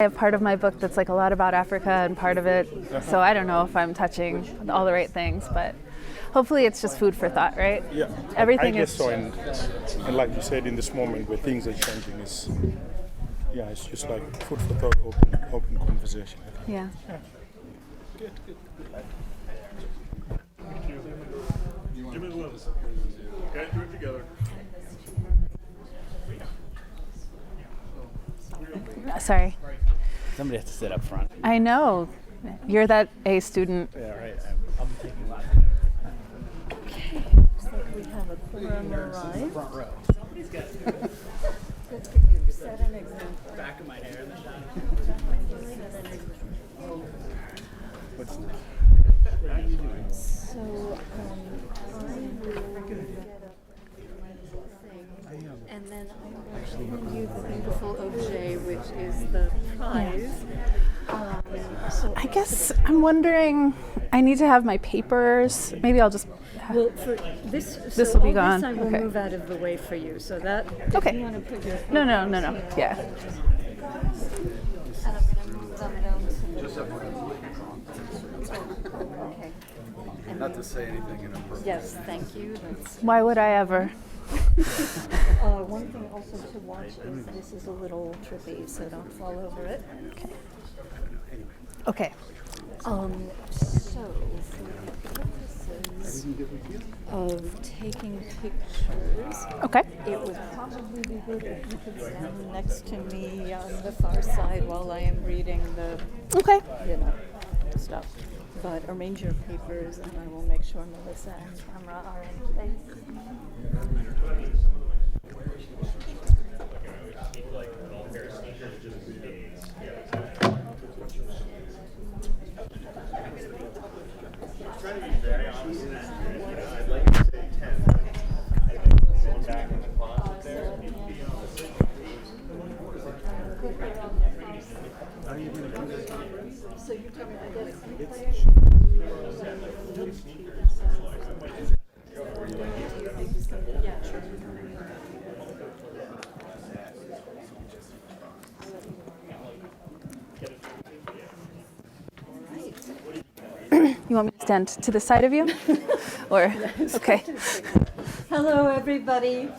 I have part of my book that's like a lot about Africa and part of it, so I don't know if I'm touching all the right things, but hopefully it's just food for thought, right? Yeah, Everything I guess is so. And like you said, in this moment where things are changing, it's just like food for thought, open conversation. Yeah. Good. Give me the levels. Okay, do it together. Sorry. Somebody has to sit up front. I know. You're that A student. Yeah, right. I'll be taking lots. Okay, looks like we have a quorum arrived. Front row. Somebody's got Good for you. Set an example. back of my hair in the shot. What's next? So, I will get up my thing, and then I will hand you the beautiful objet, which is the prize. So I guess I'm wondering, I need to have my papers. Maybe I'll just... well, for this will be all gone. This I will Okay. move out of the way for you, so that if Okay. you want to put your No. Yeah. And I'm going to move them down to okay. And Not to say anything inappropriate. yes, thank you. That's Why would I ever? one thing also to watch is this is a little trippy, so don't fall over it. Okay. So for the purposes of taking pictures, Okay. it would probably be good if you could stand next to me on the far side while I am reading the, Okay. stuff. But arrange your papers and I will make sure Melissa and camera are in place. So you tell me I get it. Yeah, sure. You want me to stand to the side of you? Or, okay. Hello, everybody.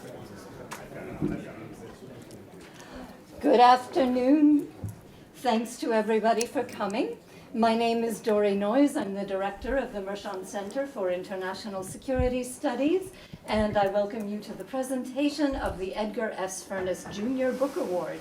Good afternoon. Thanks to everybody for coming. My name is Dori Noyes. I'm the director of the Mershon Center for International Security Studies, and I welcome you to the presentation of the Edgar S. Furniss Jr. Book Award.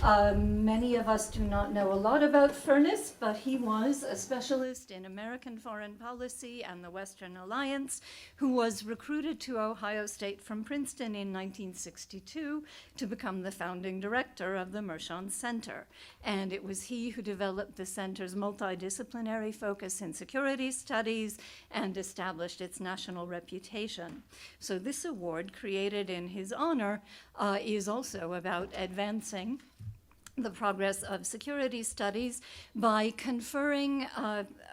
Many of us do not know a lot about Furniss, but he was a specialist in American foreign policy and the Western Alliance who was recruited to Ohio State from Princeton in 1962 to become the founding director of the Mershon Center. And it was he who developed the center's multidisciplinary focus in security studies and established its national reputation. So this award, created in his honor, is also about advancing the progress of security studies by conferring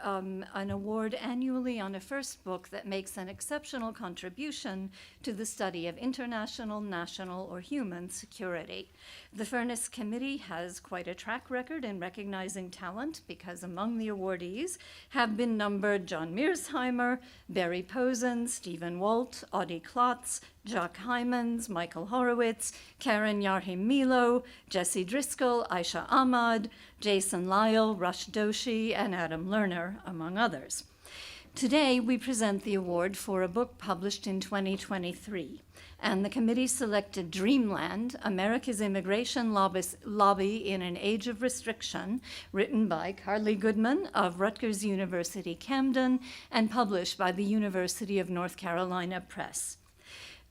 an award annually on a first book that makes an exceptional contribution to the study of international, national, or human security. The Furniss Committee has quite a track record in recognizing talent because among the awardees have been numbered John Mearsheimer, Barry Posen, Stephen Walt, Audie Klotz, Jacques Hymans, Michael Horowitz, Karen Yarhim-Milo, Jesse Driscoll, Aisha Ahmad, Jason Lyle, Rush Doshi, and Adam Lerner, among others. Today, we present the award for a book published in 2023, and the committee selected Dreamland, America's Immigration Lobby in an Age of Restriction, written by Carly Goodman of Rutgers University-Camden and published by the University of North Carolina Press.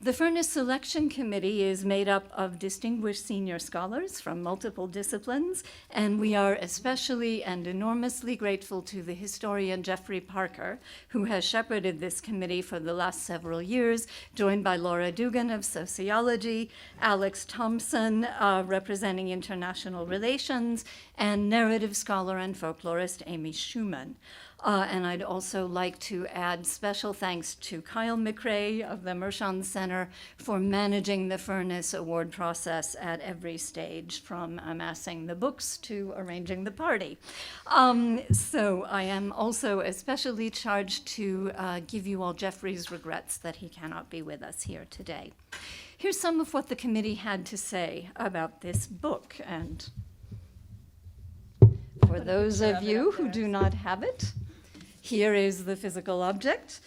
The Furniss Selection Committee is made up of distinguished senior scholars from multiple disciplines, and we are especially and enormously grateful to the historian Jeffrey Parker, who has shepherded this committee for the last several years, joined by Laura Dugan of Sociology, Alex Thompson, representing International Relations, and narrative scholar and folklorist Amy Schumann. And I'd also like to add special thanks to Kyle McRae of the Mershon Center for managing the Furniss award process at every stage, from amassing the books to arranging the party. So I am also especially charged to give you all Jeffrey's regrets that he cannot be with us here today. Here's some of what the committee had to say about this book. And for those of you who do not have it, here is the physical object.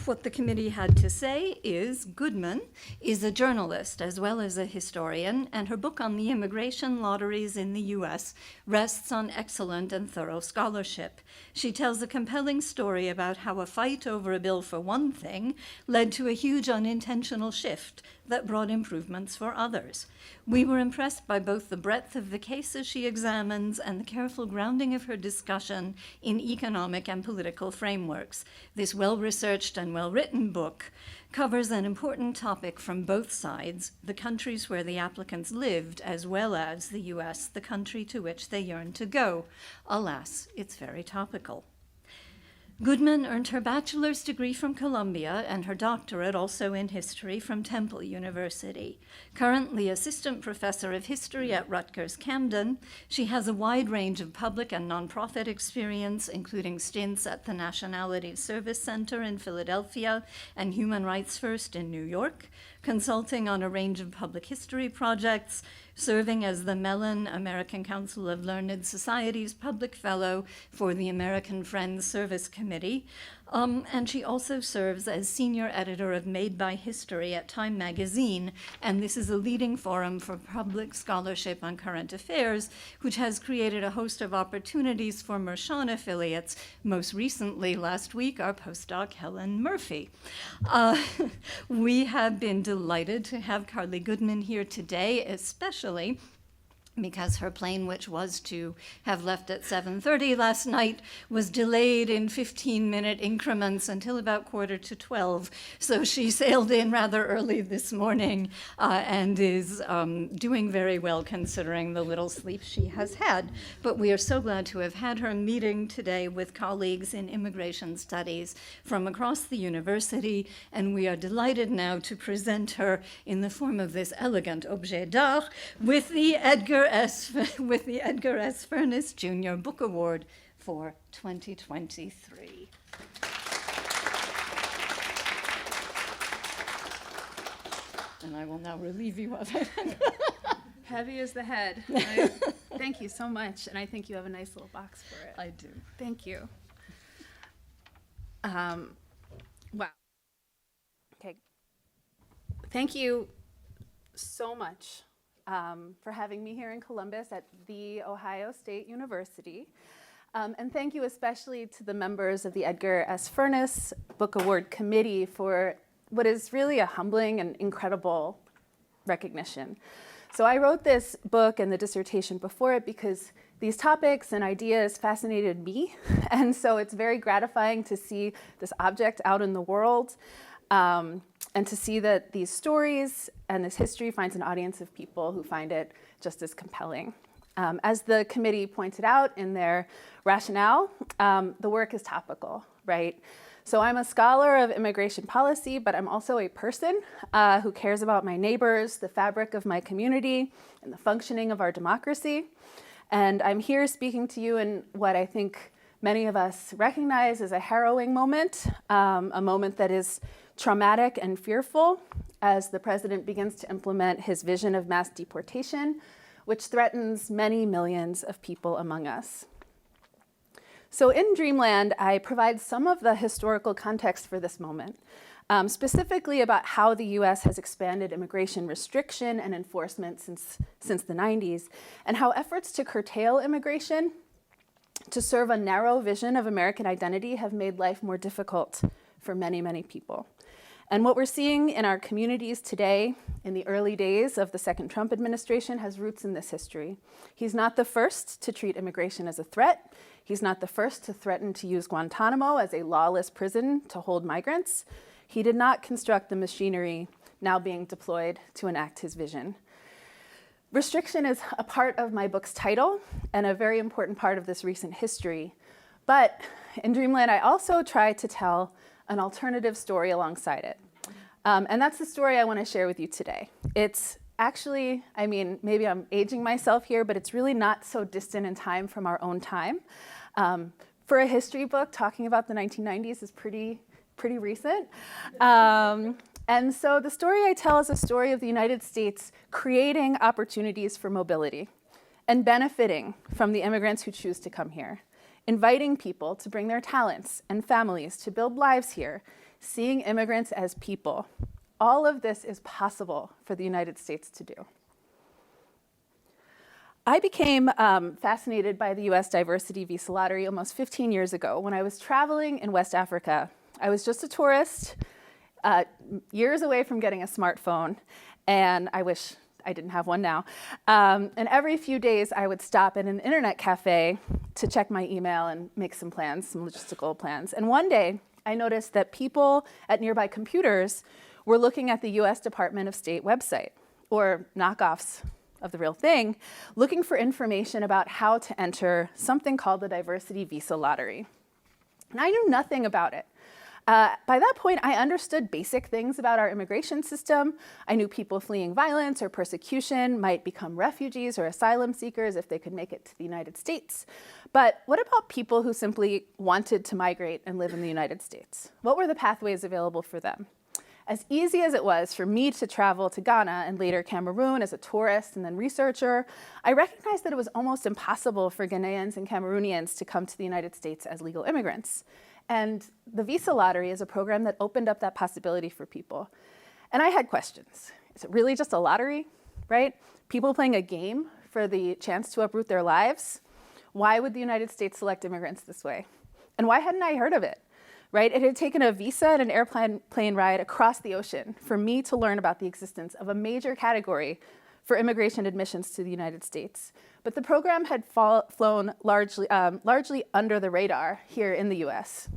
What the committee had to say is Goodman is a journalist as well as a historian, and her book on the immigration lotteries in the US rests on excellent and thorough scholarship. She tells a compelling story about how a fight over a bill for one thing led to a huge unintentional shift that brought improvements for others. We were impressed by both the breadth of the cases she examines and the careful grounding of her discussion in economic and political frameworks. This well-researched and well-written book covers an important topic from both sides, the countries where the applicants lived, as well as the US, the country to which they yearned to go. Alas, it's very topical. Goodman earned her bachelor's degree from Columbia and her doctorate, also in history, from Temple University. Currently assistant professor of history at Rutgers-Camden, she has a wide range of public and nonprofit experience, including stints at the Nationalities Service Center in Philadelphia and Human Rights First in New York, consulting on a range of public history projects, serving as the Mellon American Council of Learned Societies Public Fellow for the American Friends Service Committee, and she also serves as senior editor of Made by History at Time Magazine, and this is a leading forum for public scholarship on current affairs, which has created a host of opportunities for Mershon affiliates, most recently last week our postdoc Helen Murphy. We have been delighted to have Carly Goodman here today, especially because her plane, which was to have left at 7:30 last night, was delayed in 15-minute increments until about 11:45. So she sailed in rather early this morning and is doing very well considering the little sleep she has had. But we are so glad to have had her meeting today with colleagues in immigration studies from across the university, and we are delighted now to present her in the form of this elegant objet d'art with the Edgar S. Furniss Junior Book Award for 2023. And I will now relieve you of it. Heavy as the head. Thank you so much, and I think you have a nice little box for it. I do. Thank you. Wow. Okay. Thank you so much for having me here in Columbus at The Ohio State University. And thank you especially to the members of the Edgar S. Furniss Book Award Committee for what is really a humbling and incredible recognition. So I wrote this book and the dissertation before it because these topics and ideas fascinated me. And so it's very gratifying to see this object out in the world. And to see that these stories and this history finds an audience of people who find it just as compelling. As the committee pointed out in their rationale, the work is topical, right? So I'm a scholar of immigration policy, but I'm also a person who cares about my neighbors, the fabric of my community, and the functioning of our democracy. And I'm here speaking to you in what I think many of us recognize as a harrowing moment, a moment that is traumatic and fearful as the president begins to implement his vision of mass deportation, which threatens many millions of people among us. So in Dreamland, I provide some of the historical context for this moment, specifically about how the US has expanded immigration restriction and enforcement since the 90s, and how efforts to curtail immigration to serve a narrow vision of American identity have made life more difficult for many, many people. And what we're seeing in our communities today, in the early days of the second Trump administration, has roots in this history. He's not the first to treat immigration as a threat. He's not the first to threaten to use Guantanamo as a lawless prison to hold migrants. He did not construct the machinery now being deployed to enact his vision. Restriction is a part of my book's title and a very important part of this recent history. But in Dreamland, I also try to tell an alternative story alongside it. And that's the story I want to share with you today. It's actually, I mean, maybe I'm aging myself here, but it's really not so distant in time from our own time. For a history book, talking about the 1990s is pretty recent. And so the story I tell is a story of the United States creating opportunities for mobility and benefiting from the immigrants who choose to come here, inviting people to bring their talents and families to build lives here, seeing immigrants as people. All of this is possible for the United States to do. I became fascinated by the US diversity visa lottery almost 15 years ago when I was traveling in West Africa. I was just a tourist, years away from getting a smartphone, and I wish I didn't have one now. And every few days I would stop at an internet cafe to check my email and make some plans, some logistical plans. And one day I noticed that people at nearby computers were looking at the US Department of State website, or knockoffs of the real thing, looking for information about how to enter something called the diversity visa lottery. And I knew nothing about it. By that point, I understood basic things about our immigration system. I knew people fleeing violence or persecution might become refugees or asylum seekers if they could make it to the United States. But what about people who simply wanted to migrate and live in the United States? What were the pathways available for them? As easy as it was for me to travel to Ghana and later Cameroon as a tourist and then researcher, I recognized that it was almost impossible for Ghanaians and Cameroonians to come to the United States as legal immigrants. And the visa lottery is a program that opened up that possibility for people. And I had questions. Is it really just a lottery, right? People playing a game for the chance to uproot their lives? Why would the United States select immigrants this way? And why hadn't I heard of it, right? It had taken a visa and an airplane ride across the ocean for me to learn about the existence of a major category for immigration admissions to the United States. But the program had flown largely under the radar here in the US.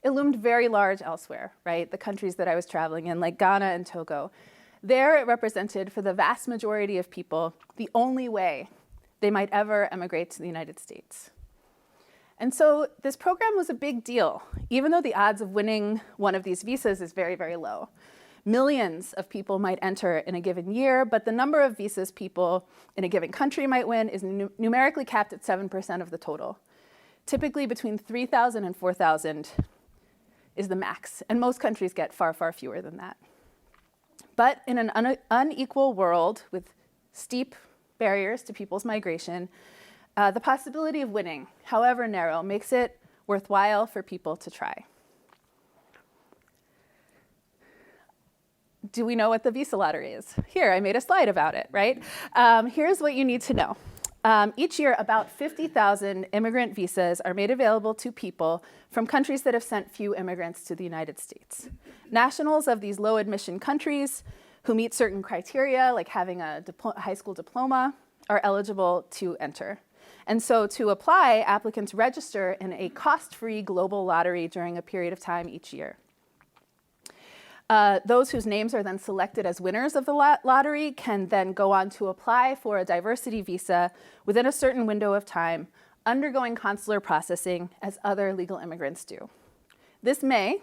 It loomed very large elsewhere, right? The countries that I was traveling in, like Ghana and Togo. There it represented, for the vast majority of people, the only way they might ever emigrate to the United States. And so this program was a big deal, even though the odds of winning one of these visas is very, very low. Millions of people might enter in a given year, but the number of visas people in a given country might win is numerically capped at 7% of the total. Typically between 3,000 and 4,000 is the max, and most countries get far, far fewer than that. But in an unequal world with steep barriers to people's migration, the possibility of winning, however narrow, makes it worthwhile for people to try. Do we know what the visa lottery is? Here, I made a slide about it, right? Here's what you need to know. Each year, about 50,000 immigrant visas are made available to people from countries that have sent few immigrants to the United States. Nationals of these low admission countries who meet certain criteria, like having a high school diploma, are eligible to enter. And so to apply, applicants register in a cost-free global lottery during a period of time each year. Those whose names are then selected as winners of the lottery can then go on to apply for a diversity visa within a certain window of time, undergoing consular processing as other legal immigrants do. This May,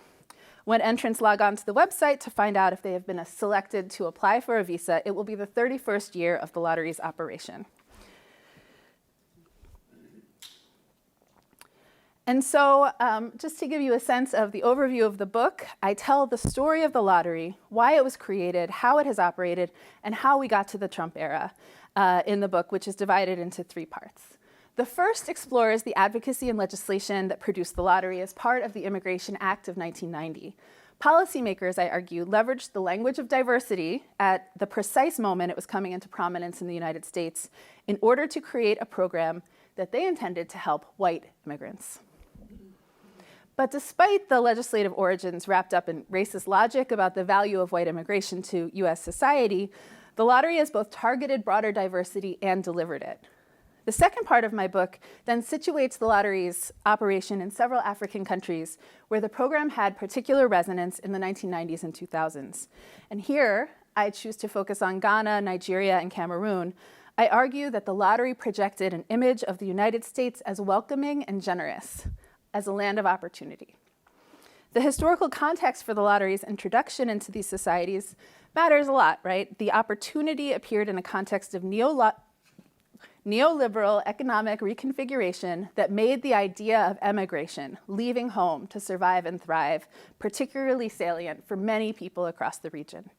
when entrants log on to the website to find out if they have been selected to apply for a visa, it will be the 31st year of the lottery's operation. And so just to give you a sense of the overview of the book, I tell the story of the lottery, why it was created, how it has operated, and how we got to the Trump era in the book, which is divided into 3 parts. The first explores the advocacy and legislation that produced the lottery as part of the Immigration Act of 1990. Policymakers, I argue, leveraged the language of diversity at the precise moment it was coming into prominence in the United States in order to create a program that they intended to help white immigrants. But despite the legislative origins wrapped up in racist logic about the value of white immigration to US society, the lottery has both targeted broader diversity and delivered it. The second part of my book then situates the lottery's operation in several African countries where the program had particular resonance in the 1990s and 2000s. And here, I choose to focus on Ghana, Nigeria, and Cameroon, I argue that the lottery projected an image of the United States as welcoming and generous, as a land of opportunity. The historical context for the lottery's introduction into these societies matters a lot, right? The opportunity appeared in a context of neoliberal economic reconfiguration that made the idea of emigration, leaving home to survive and thrive, particularly salient for many people across the region.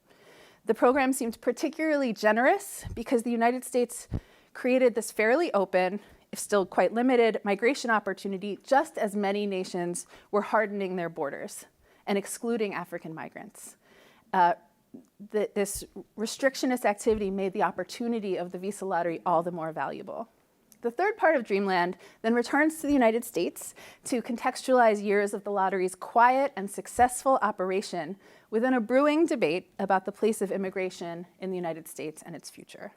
The program seemed particularly generous because the United States created this fairly open, if still quite limited, migration opportunity just as many nations were hardening their borders and excluding African migrants. This restrictionist activity made the opportunity of the visa lottery all the more valuable. The third part of Dreamland then returns to the United States to contextualize years of the lottery's quiet and successful operation within a brewing debate about the place of immigration in the United States and its future.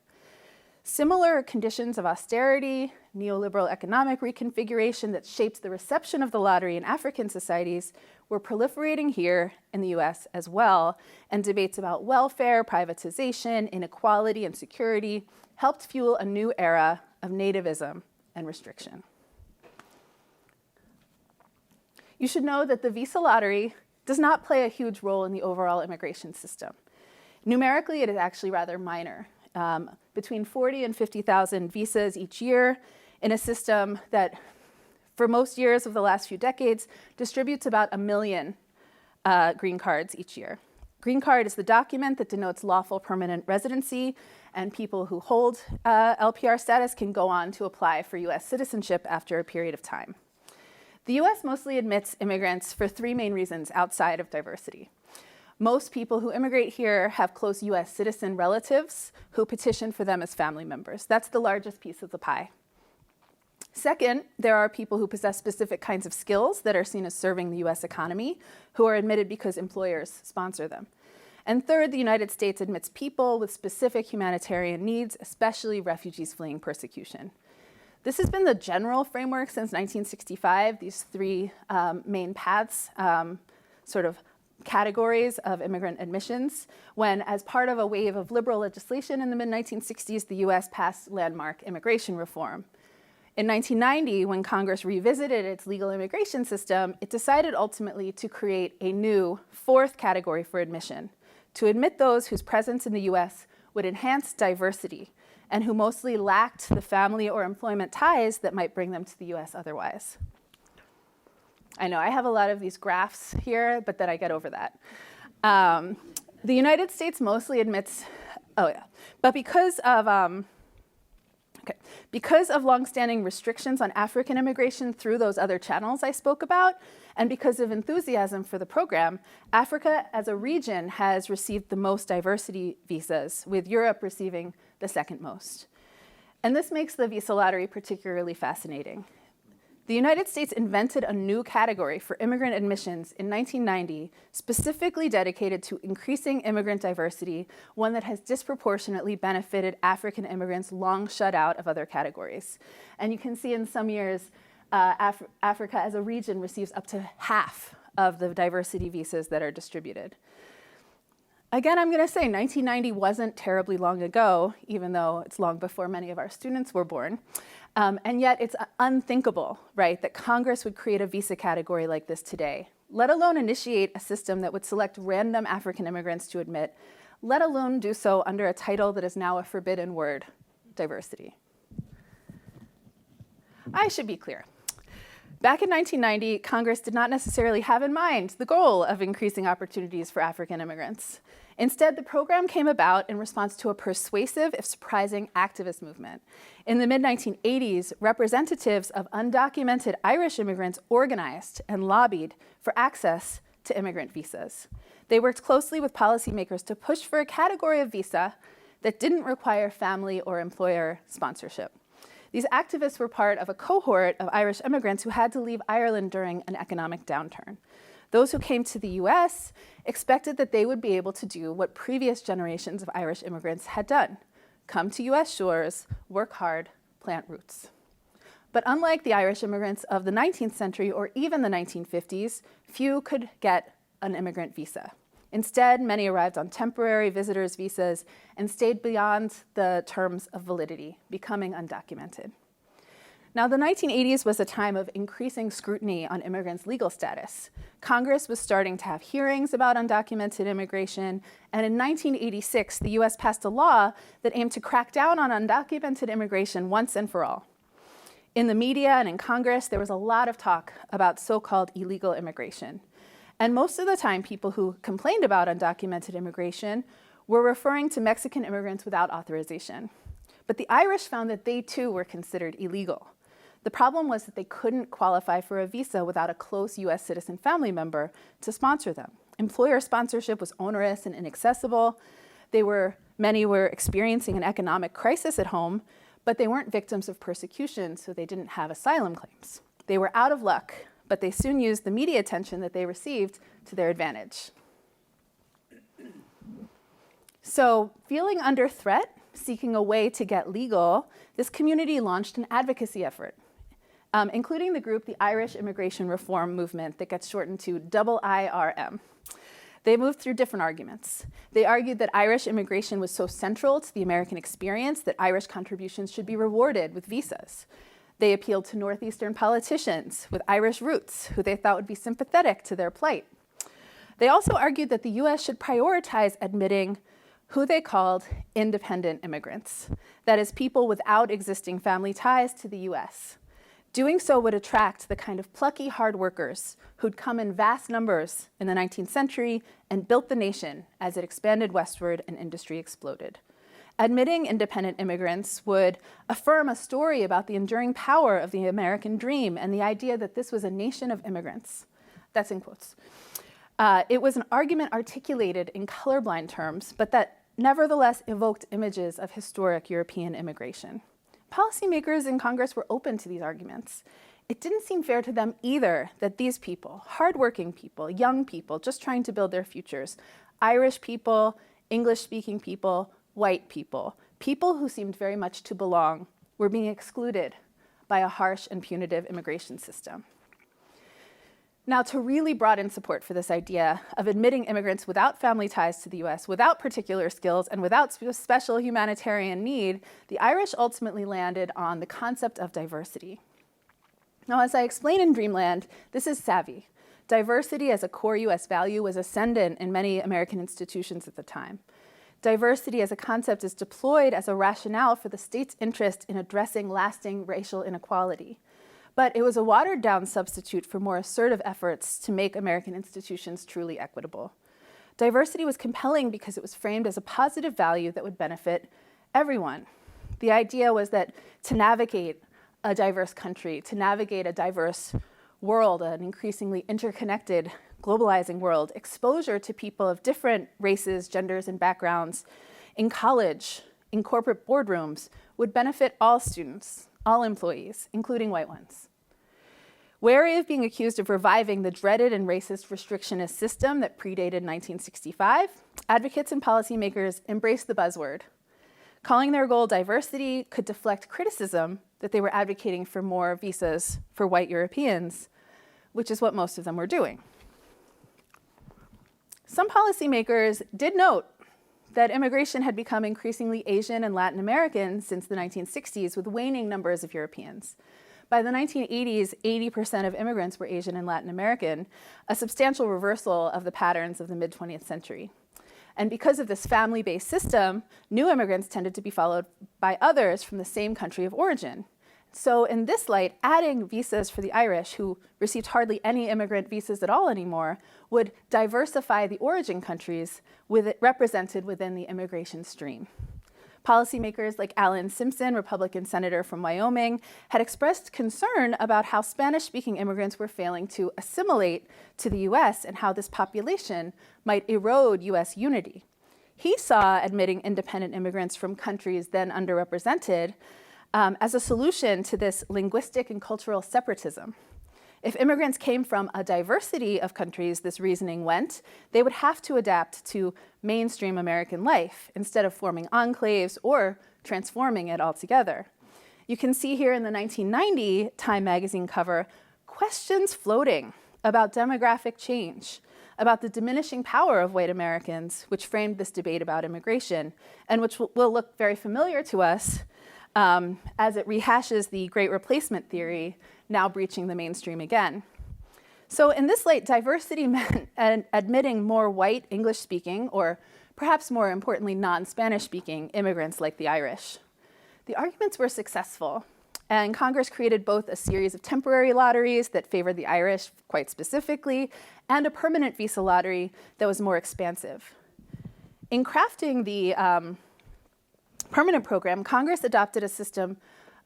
Similar conditions of austerity, neoliberal economic reconfiguration that shaped the reception of the lottery in African societies were proliferating here in the US as well, and debates about welfare, privatization, inequality, and security helped fuel a new era of nativism and restriction. You should know that the visa lottery does not play a huge role in the overall immigration system. Numerically, it is actually rather minor. Between 40 and 50,000 visas each year in a system that, for most years of the last few decades, distributes about 1 million green cards each year. Green card is the document that denotes lawful permanent residency, and people who hold LPR status can go on to apply for US citizenship after a period of time. The US mostly admits immigrants for 3 main reasons outside of diversity. Most people who immigrate here have close US citizen relatives who petition for them as family members. That's the largest piece of the pie. Second, there are people who possess specific kinds of skills that are seen as serving the US economy, who are admitted because employers sponsor them. And third, the United States admits people with specific humanitarian needs, especially refugees fleeing persecution. This has been the general framework since 1965, these 3 main paths, sort of categories of immigrant admissions, when, as part of a wave of liberal legislation in the mid-1960s, the US passed landmark immigration reform. In 1990, when Congress revisited its legal immigration system, it decided ultimately to create a new 4th category for admission, to admit those whose presence in the US would enhance diversity and who mostly lacked the family or employment ties that might bring them to the US otherwise. I know I have a lot of these graphs here, but then I get over that. The United States mostly admits, but because of longstanding restrictions on African immigration through those other channels I spoke about, and because of enthusiasm for the program, Africa as a region has received the most diversity visas, with Europe receiving the second most. And this makes the visa lottery particularly fascinating. The United States invented a new category for immigrant admissions in 1990, specifically dedicated to increasing immigrant diversity, one that has disproportionately benefited African immigrants long shut out of other categories. And you can see in some years, Africa as a region receives up to half of the diversity visas that are distributed. Again, I'm going to say 1990 wasn't terribly long ago, even though it's long before many of our students were born. And yet it's unthinkable, right, that Congress would create a visa category like this today, let alone initiate a system that would select random African immigrants to admit, let alone do so under a title that is now a forbidden word, diversity. I should be clear. Back in 1990, Congress did not necessarily have in mind the goal of increasing opportunities for African immigrants. Instead, the program came about in response to a persuasive, if surprising, activist movement. In the mid-1980s, representatives of undocumented Irish immigrants organized and lobbied for access to immigrant visas. They worked closely with policymakers to push for a category of visa that didn't require family or employer sponsorship. These activists were part of a cohort of Irish immigrants who had to leave Ireland during an economic downturn. Those who came to the US expected that they would be able to do what previous generations of Irish immigrants had done: come to US shores, work hard, plant roots. But unlike the Irish immigrants of the 19th century or even the 1950s, few could get an immigrant visa. Instead, many arrived on temporary visitors' visas and stayed beyond the terms of validity, becoming undocumented. Now, the 1980s was a time of increasing scrutiny on immigrants' legal status. Congress was starting to have hearings about undocumented immigration, and in 1986, the US passed a law that aimed to crack down on undocumented immigration once and for all. In the media and in Congress, there was a lot of talk about so-called illegal immigration. And most of the time, people who complained about undocumented immigration were referring to Mexican immigrants without authorization. But the Irish found that they too were considered illegal. The problem was that they couldn't qualify for a visa without a close US citizen family member to sponsor them. Employer sponsorship was onerous and inaccessible. Many were experiencing an economic crisis at home, but they weren't victims of persecution, so they didn't have asylum claims. They were out of luck, but they soon used the media attention that they received to their advantage. So, feeling under threat, seeking a way to get legal, this community launched an advocacy effort, including the group, the Irish Immigration Reform Movement, that gets shortened to IIRM. They moved through different arguments. They argued that Irish immigration was so central to the American experience that Irish contributions should be rewarded with visas. They appealed to Northeastern politicians with Irish roots, who they thought would be sympathetic to their plight. They also argued that the US should prioritize admitting who they called independent immigrants, that is, people without existing family ties to the US. Doing so would attract the kind of plucky hard workers who'd come in vast numbers in the 19th century and built the nation as it expanded westward and industry exploded. Admitting independent immigrants would affirm a story about the enduring power of the American dream and the idea that this was a nation of immigrants. That's in quotes. It was an argument articulated in colorblind terms, but that nevertheless evoked images of historic European immigration. Policymakers in Congress were open to these arguments. It didn't seem fair to them either that these people, hardworking people, young people, just trying to build their futures, Irish people, English-speaking people, white people, people who seemed very much to belong, were being excluded by a harsh and punitive immigration system. Now, to really broaden support for this idea of admitting immigrants without family ties to the US, without particular skills, and without special humanitarian need, the Irish ultimately landed on the concept of diversity. Now, as I explain in Dreamland, this is savvy. Diversity as a core US value was ascendant in many American institutions at the time. Diversity as a concept is deployed as a rationale for the state's interest in addressing lasting racial inequality. But it was a watered-down substitute for more assertive efforts to make American institutions truly equitable. Diversity was compelling because it was framed as a positive value that would benefit everyone. The idea was that to navigate a diverse country, to navigate a diverse world, an increasingly interconnected, globalizing world, exposure to people of different races, genders, and backgrounds in college, in corporate boardrooms, would benefit all students, all employees, including white ones. Wary of being accused of reviving the dreaded and racist restrictionist system that predated 1965, advocates and policymakers embraced the buzzword. Calling their goal diversity could deflect criticism that they were advocating for more visas for white Europeans, which is what most of them were doing. Some policymakers did note that immigration had become increasingly Asian and Latin American since the 1960s, with waning numbers of Europeans. By the 1980s, 80% of immigrants were Asian and Latin American, a substantial reversal of the patterns of the mid-20th century. And because of this family-based system, new immigrants tended to be followed by others from the same country of origin. So in this light, adding visas for the Irish, who received hardly any immigrant visas at all anymore, would diversify the origin countries represented within the immigration stream. Policymakers like Alan Simpson, Republican senator from Wyoming, had expressed concern about how Spanish-speaking immigrants were failing to assimilate to the US and how this population might erode US unity. He saw admitting independent immigrants from countries then underrepresented as a solution to this linguistic and cultural separatism. If immigrants came from a diversity of countries, this reasoning went, they would have to adapt to mainstream American life instead of forming enclaves or transforming it altogether. You can see here in the 1990 Time magazine cover questions floating about demographic change, about the diminishing power of white Americans, which framed this debate about immigration, and which will look very familiar to us as it rehashes the Great Replacement theory, now breaching the mainstream again. So in this light, diversity meant admitting more white English-speaking, or perhaps more importantly, non-Spanish-speaking immigrants like the Irish. The arguments were successful, and Congress created both a series of temporary lotteries that favored the Irish quite specifically, and a permanent visa lottery that was more expansive. In crafting the permanent program, Congress adopted a system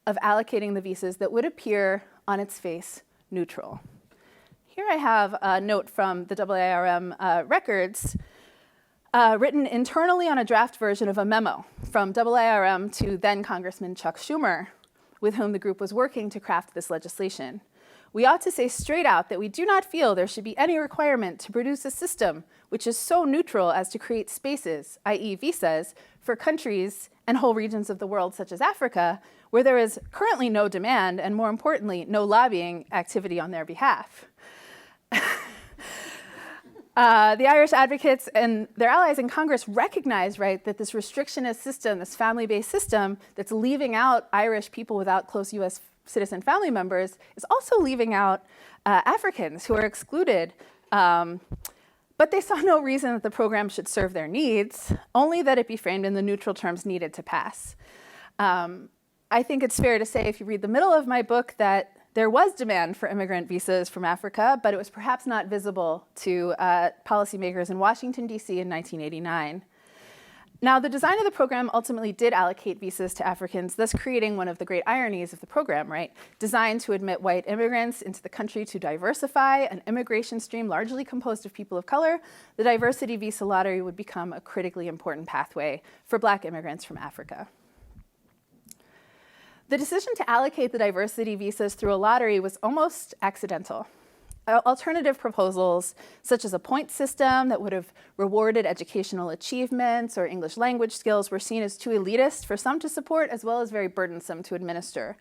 of allocating the visas that would appear on its face neutral. Here I have a note from the IIRM records written internally on a draft version of a memo from IIRM to then Congressman Chuck Schumer, with whom the group was working to craft this legislation. We ought to say straight out that we do not feel there should be any requirement to produce a system which is so neutral as to create spaces, i.e. visas, for countries and whole regions of the world, such as Africa, where there is currently no demand and, more importantly, no lobbying activity on their behalf. The Irish advocates and their allies in Congress recognize, right, that this restrictionist system, this family-based system that's leaving out Irish people without close US citizen family members is also leaving out Africans who are excluded. But they saw no reason that the program should serve their needs, only that it be framed in the neutral terms needed to pass. I think it's fair to say, if you read the middle of my book, that there was demand for immigrant visas from Africa, but it was perhaps not visible to policymakers in Washington, D.C. in 1989. Now, the design of the program ultimately did allocate visas to Africans, thus creating one of the great ironies of the program, right? Designed to admit white immigrants into the country to diversify an immigration stream largely composed of people of color, the diversity visa lottery would become a critically important pathway for Black immigrants from Africa. The decision to allocate the diversity visas through a lottery was almost accidental. Alternative proposals, such as a point system that would have rewarded educational achievements or English language skills, were seen as too elitist for some to support, as well as very burdensome to administer.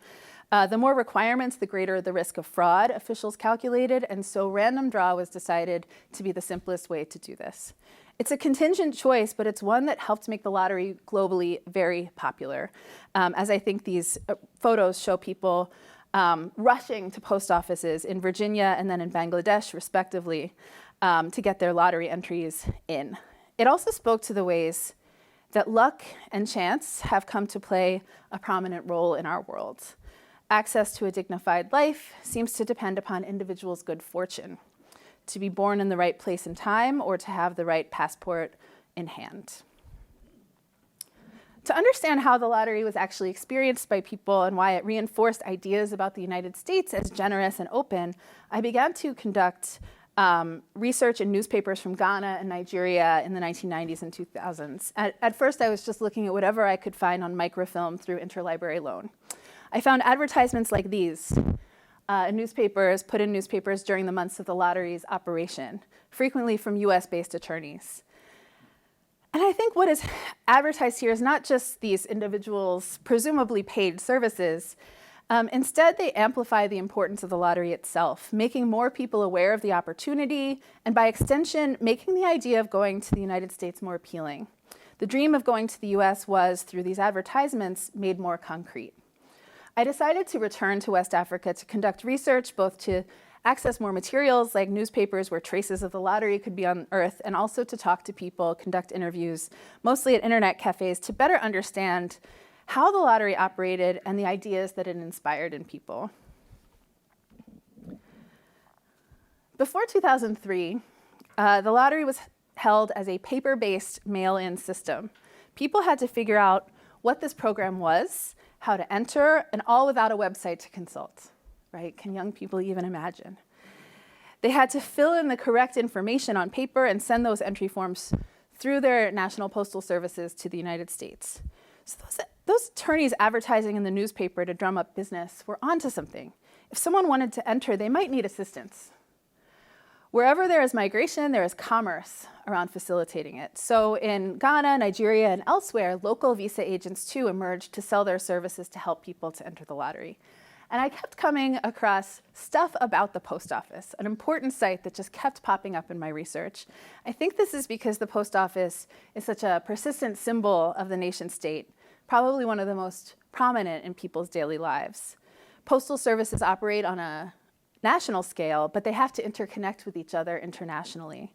The more requirements, the greater the risk of fraud, officials calculated, and so random draw was decided to be the simplest way to do this. It's a contingent choice, but it's one that helped make the lottery globally very popular, as I think these photos show people rushing to post offices in Virginia and then in Bangladesh, respectively, to get their lottery entries in. It also spoke to the ways that luck and chance have come to play a prominent role in our world. Access to a dignified life seems to depend upon individuals' good fortune, to be born in the right place and time, or to have the right passport in hand. To understand how the lottery was actually experienced by people and why it reinforced ideas about the United States as generous and open, I began to conduct research in newspapers from Ghana and Nigeria in the 1990s and 2000s. At first, I was just looking at whatever I could find on microfilm through interlibrary loan. I found advertisements like these in newspapers, put in newspapers during the months of the lottery's operation, frequently from US-based attorneys. And I think what is advertised here is not just these individuals' presumably paid services. Instead, they amplify the importance of the lottery itself, making more people aware of the opportunity, and by extension, making the idea of going to the United States more appealing. The dream of going to the US was, through these advertisements, made more concrete. I decided to return to West Africa to conduct research, both to access more materials like newspapers where traces of the lottery could be unearthed, and also to talk to people, conduct interviews, mostly at internet cafes, to better understand how the lottery operated and the ideas that it inspired in people. Before 2003, the lottery was held as a paper-based mail-in system. People had to figure out what this program was, how to enter, and all without a website to consult, right? Can young people even imagine? They had to fill in the correct information on paper and send those entry forms through their national postal services to the United States. So those attorneys advertising in the newspaper to drum up business were onto something. If someone wanted to enter, they might need assistance. Wherever there is migration, there is commerce around facilitating it. So in Ghana, Nigeria, and elsewhere, local visa agents too emerged to sell their services to help people to enter the lottery. And I kept coming across stuff about the post office, an important site that just kept popping up in my research. I think this is because the post office is such a persistent symbol of the nation state, probably one of the most prominent in people's daily lives. Postal services operate on a national scale, but they have to interconnect with each other internationally.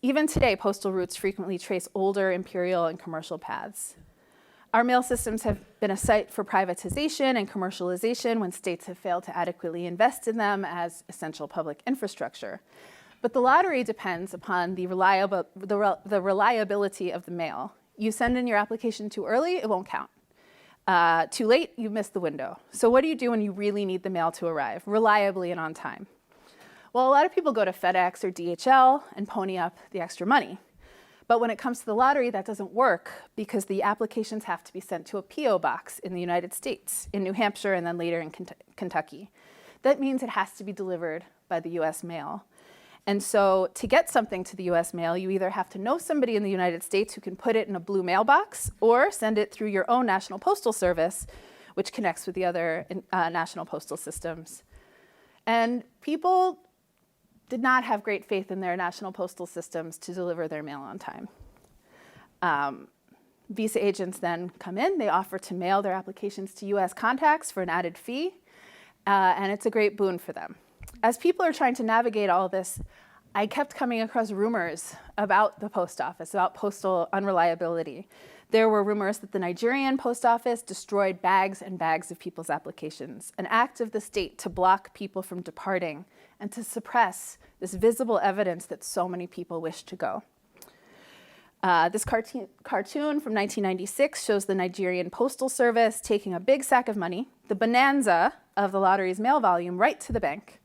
Even today, postal routes frequently trace older imperial and commercial paths. Our mail systems have been a site for privatization and commercialization when states have failed to adequately invest in them as essential public infrastructure. But the lottery depends upon the reliability of the mail. You send in your application too early, it won't count. Too late, you missed the window. So what do you do when you really need the mail to arrive reliably and on time? Well, a lot of people go to FedEx or DHL and pony up the extra money. But when it comes to the lottery, that doesn't work because the applications have to be sent to a P.O. box in the United States, in New Hampshire, and then later in Kentucky. That means it has to be delivered by the US mail. And so to get something to the US mail, you either have to know somebody in the United States who can put it in a blue mailbox or send it through your own National Postal Service, which connects with the other national postal systems. And people did not have great faith in their national postal systems to deliver their mail on time. Visa agents then come in, they offer to mail their applications to US contacts for an added fee, and it's a great boon for them. As people are trying to navigate all this, I kept coming across rumors about the post office, about postal unreliability. There were rumors that the Nigerian post office destroyed bags and bags of people's applications, an act of the state to block people from departing and to suppress this visible evidence that so many people wish to go. This cartoon from 1996 shows the Nigerian Postal Service taking a big sack of money, the bonanza of the lottery's mail volume, right to the bank.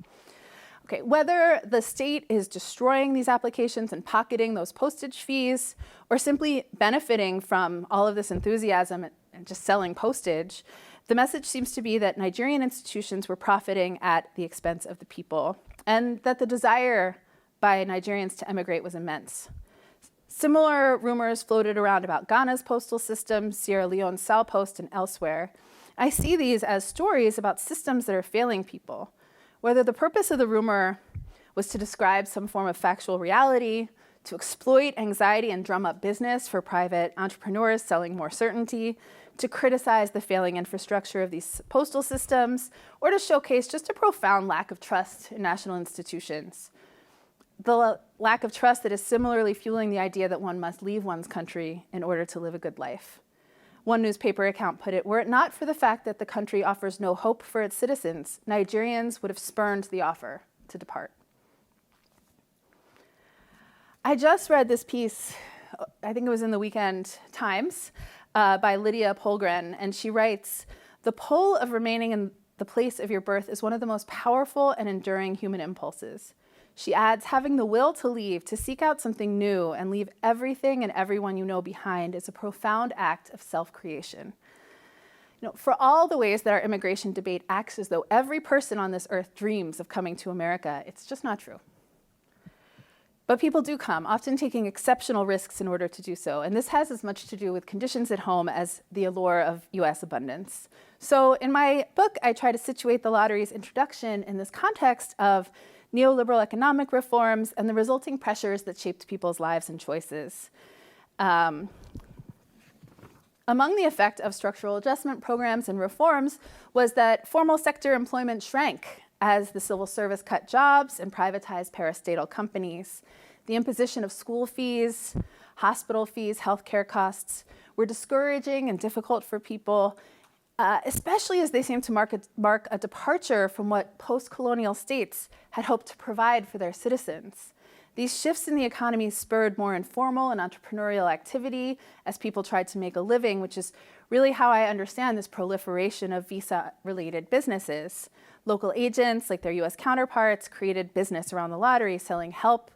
Okay, whether the state is destroying these applications and pocketing those postage fees, or simply benefiting from all of this enthusiasm and just selling postage, the message seems to be that Nigerian institutions were profiting at the expense of the people, and that the desire by Nigerians to emigrate was immense. Similar rumors floated around about Ghana's postal system, Sierra Leone's Sal Post, and elsewhere. I see these as stories about systems that are failing people. Whether the purpose of the rumor was to describe some form of factual reality, to exploit anxiety and drum up business for private entrepreneurs selling more certainty, to criticize the failing infrastructure of these postal systems, or to showcase just a profound lack of trust in national institutions. The lack of trust that is similarly fueling the idea that one must leave one's country in order to live a good life. One newspaper account put it, were it not for the fact that the country offers no hope for its citizens, Nigerians would have spurned the offer to depart. I just read this piece, I think it was in the Weekend Times, by Lydia Polgren, and she writes, "The pull of remaining in the place of your birth is one of the most powerful and enduring human impulses." She adds, "Having the will to leave, to seek out something new and leave everything and everyone you know behind is a profound act of self-creation." You know, for all the ways that our immigration debate acts as though every person on this earth dreams of coming to America, it's just not true. But people do come, often taking exceptional risks in order to do so. And this has as much to do with conditions at home as the allure of US abundance. So in my book, I try to situate the lottery's introduction in this context of neoliberal economic reforms and the resulting pressures that shaped people's lives and choices. Among the effect of structural adjustment programs and reforms was that formal sector employment shrank as the civil service cut jobs and privatized parastatal companies. The imposition of school fees, hospital fees, healthcare costs were discouraging and difficult for people, especially as they seemed to mark a departure from what post-colonial states had hoped to provide for their citizens. These shifts in the economy spurred more informal and entrepreneurial activity as people tried to make a living, which is really how I understand this proliferation of visa-related businesses. Local agents, like their US counterparts, created business around the lottery, selling help,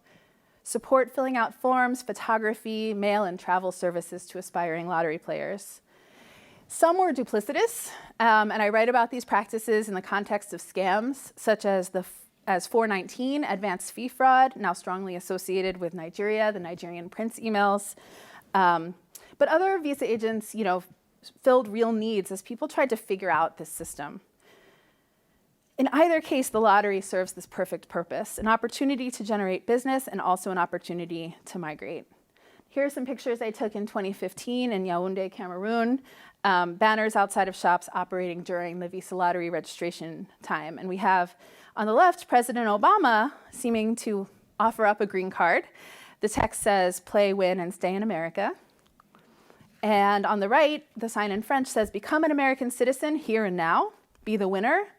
support, filling out forms, photography, mail, and travel services to aspiring lottery players. Some were duplicitous, and I write about these practices in the context of scams, such as 419, advanced fee fraud, now strongly associated with Nigeria, the Nigerian Prince emails. But other visa agents, filled real needs as people tried to figure out this system. In either case, the lottery serves this perfect purpose, an opportunity to generate business and also an opportunity to migrate. Here are some pictures I took in 2015 in Yaoundé, Cameroon, banners outside of shops operating during the Visa lottery registration time. And we have, on the left, President Obama seeming to offer up a green card. The text says, "Play, win, and stay in America." And on the right, the sign in French says, "Become an American citizen here and now, be the winner."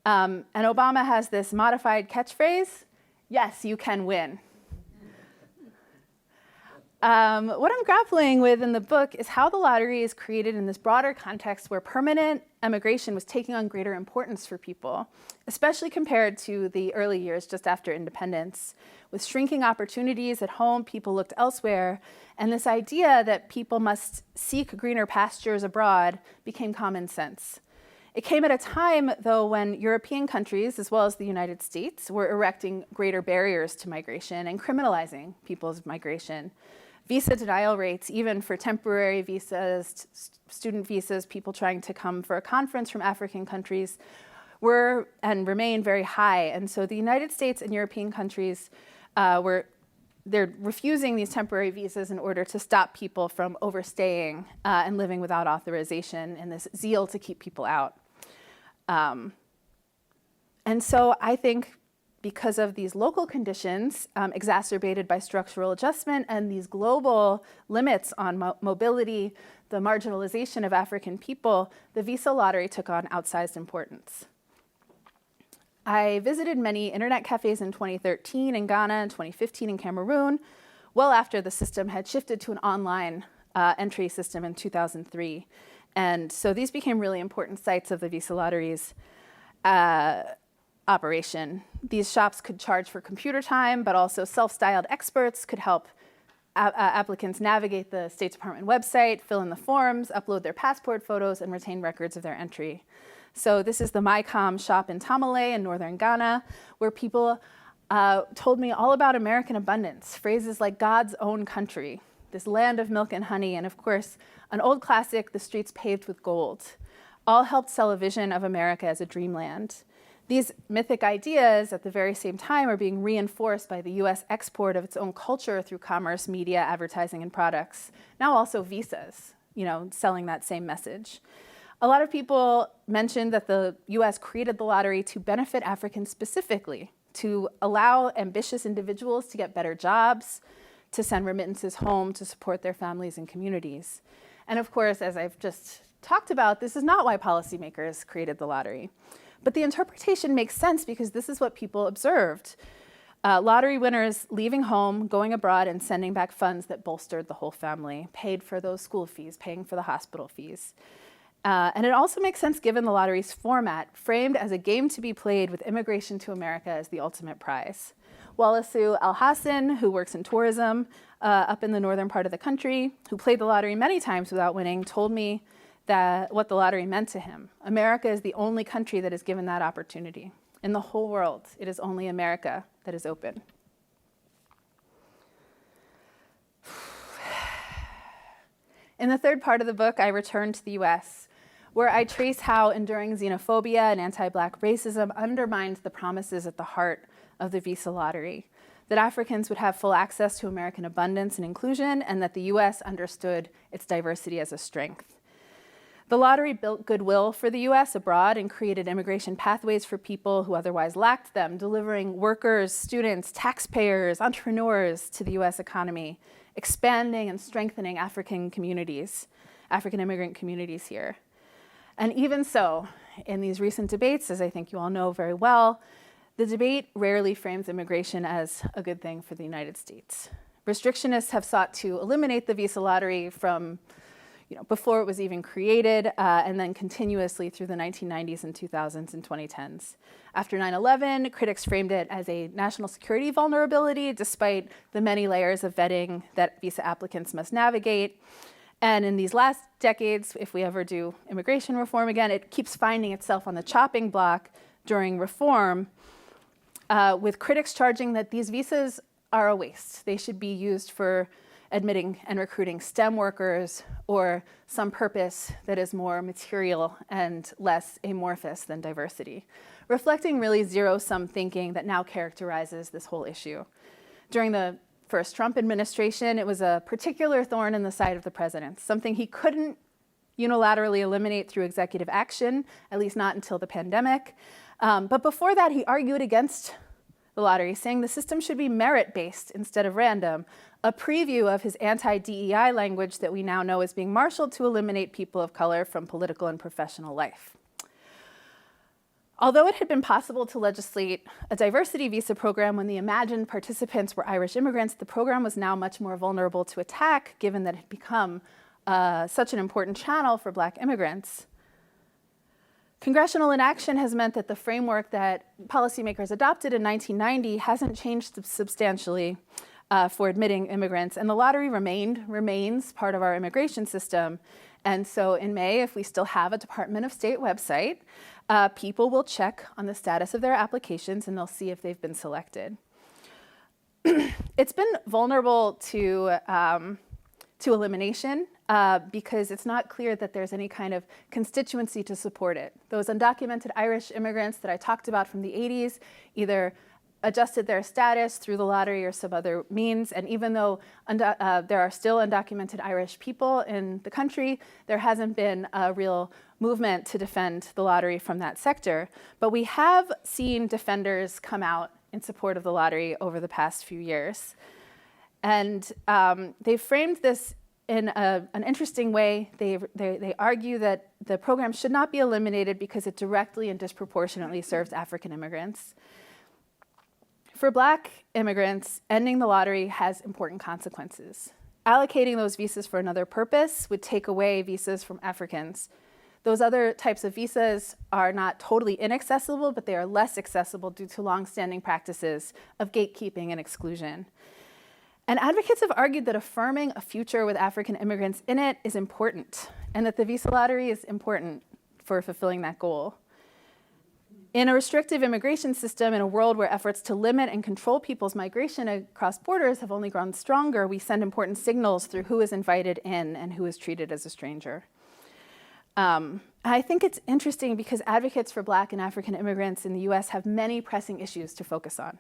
And Obama has this modified catchphrase, "Yes, you can win." What I'm grappling with in the book is how the lottery is created in this broader context where permanent emigration was taking on greater importance for people, especially compared to the early years just after independence. With shrinking opportunities at home, people looked elsewhere, and this idea that people must seek greener pastures abroad became common sense. It came at a time, though, when European countries, as well as the United States, were erecting greater barriers to migration and criminalizing people's migration. Visa denial rates, even for temporary visas, student visas, people trying to come for a conference from African countries, were and remain very high. And so the United States and European countries they're refusing these temporary visas in order to stop people from overstaying and living without authorization and this zeal to keep people out. And so I think because of these local conditions exacerbated by structural adjustment and these global limits on mobility, the marginalization of African people, the visa lottery took on outsized importance. I visited many internet cafes in 2013 in Ghana and 2015 in Cameroon, well after the system had shifted to an online entry system in 2003. And so these became really important sites of the visa lottery's operation. These shops could charge for computer time, but also self-styled experts could help applicants navigate the State Department website, fill in the forms, upload their passport photos, and retain records of their entry. So this is the MyCom shop in Tamale in northern Ghana, where people told me all about American abundance, phrases like God's own country, this land of milk and honey, and of course, an old classic, the streets paved with gold, all helped sell a vision of America as a dreamland. These mythic ideas at the very same time are being reinforced by the US export of its own culture through commerce, media, advertising, and products. Now also visas, selling that same message. A lot of people mentioned that the US created the lottery to benefit Africans specifically, to allow ambitious individuals to get better jobs, to send remittances home to support their families and communities. And of course, as I've just talked about, this is not why policymakers created the lottery. But the interpretation makes sense because this is what people observed. Lottery winners leaving home, going abroad, and sending back funds that bolstered the whole family, paid for those school fees, paying for the hospital fees. And it also makes sense given the lottery's format, framed as a game to be played with immigration to America as the ultimate prize. Walasu Al-Hassan, who works in tourism up in the northern part of the country, who played the lottery many times without winning, told me that what the lottery meant to him. America is the only country that is given that opportunity. In the whole world, it is only America that is open. In the third part of the book, I return to the US, where I trace how enduring xenophobia and anti-Black racism undermined the promises at the heart of the visa lottery, that Africans would have full access to American abundance and inclusion, and that the US understood its diversity as a strength. The lottery built goodwill for the US abroad and created immigration pathways for people who otherwise lacked them, delivering workers, students, taxpayers, entrepreneurs to the US economy, expanding and strengthening African communities, African immigrant communities here. And even so, in these recent debates, as I think you all know very well, the debate rarely frames immigration as a good thing for the United States. Restrictionists have sought to eliminate the visa lottery from before it was even created, and then continuously through the 1990s and 2000s and 2010s. After 9/11, critics framed it as a national security vulnerability, despite the many layers of vetting that visa applicants must navigate. And in these last decades, if we ever do immigration reform again, it keeps finding itself on the chopping block during reform, with critics charging that these visas are a waste. They should be used for admitting and recruiting STEM workers, or some purpose that is more material and less amorphous than diversity, reflecting really zero-sum thinking that now characterizes this whole issue. During the first Trump administration, it was a particular thorn in the side of the president, something he couldn't unilaterally eliminate through executive action, at least not until the pandemic. But before that, he argued against the lottery, saying the system should be merit-based instead of random, a preview of his anti-DEI language that we now know is being marshaled to eliminate people of color from political and professional life. Although it had been possible to legislate a diversity visa program when the imagined participants were Irish immigrants, the program was now much more vulnerable to attack, given that it had become such an important channel for Black immigrants. Congressional inaction has meant that the framework that policymakers adopted in 1990 hasn't changed substantially for admitting immigrants, and the lottery remains part of our immigration system. And so in May, if we still have a Department of State website, people will check on the status of their applications and they'll see if they've been selected. It's been vulnerable to elimination because it's not clear that there's any kind of constituency to support it. Those undocumented Irish immigrants that I talked about from the 80s either adjusted their status through the lottery or some other means, and even though there are still undocumented Irish people in the country, there hasn't been a real movement to defend the lottery from that sector. But we have seen defenders come out in support of the lottery over the past few years. And they've framed this in an interesting way. They argue that the program should not be eliminated because it directly and disproportionately serves African immigrants. For Black immigrants, ending the lottery has important consequences. Allocating those visas for another purpose would take away visas from Africans. Those other types of visas are not totally inaccessible, but they are less accessible due to longstanding practices of gatekeeping and exclusion. And advocates have argued that affirming a future with African immigrants in it is important, and that the visa lottery is important for fulfilling that goal. In a restrictive immigration system, in a world where efforts to limit and control people's migration across borders have only grown stronger, we send important signals through who is invited in and who is treated as a stranger. I think it's interesting because advocates for Black and African immigrants in the US have many pressing issues to focus on.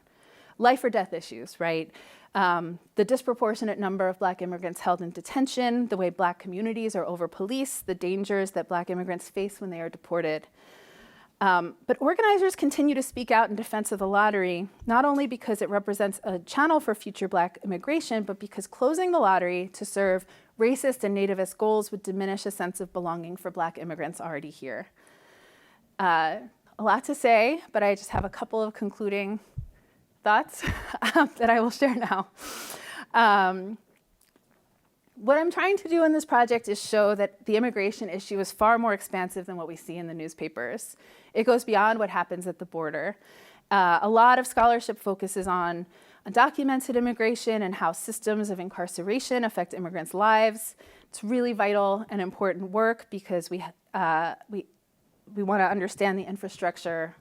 Life or death issues, right? The disproportionate number of Black immigrants held in detention, the way Black communities are over-policed, the dangers that Black immigrants face when they are deported. But organizers continue to speak out in defense of the lottery, not only because it represents a channel for future Black immigration, but because closing the lottery to serve racist and nativist goals would diminish a sense of belonging for Black immigrants already here. A lot to say, but I just have a couple of concluding thoughts that I will share now. What I'm trying to do in this project is show that the immigration issue is far more expansive than what we see in the newspapers. It goes beyond what happens at the border. A lot of scholarship focuses on undocumented immigration and how systems of incarceration affect immigrants' lives. It's really vital and important work because we want to understand the infrastructure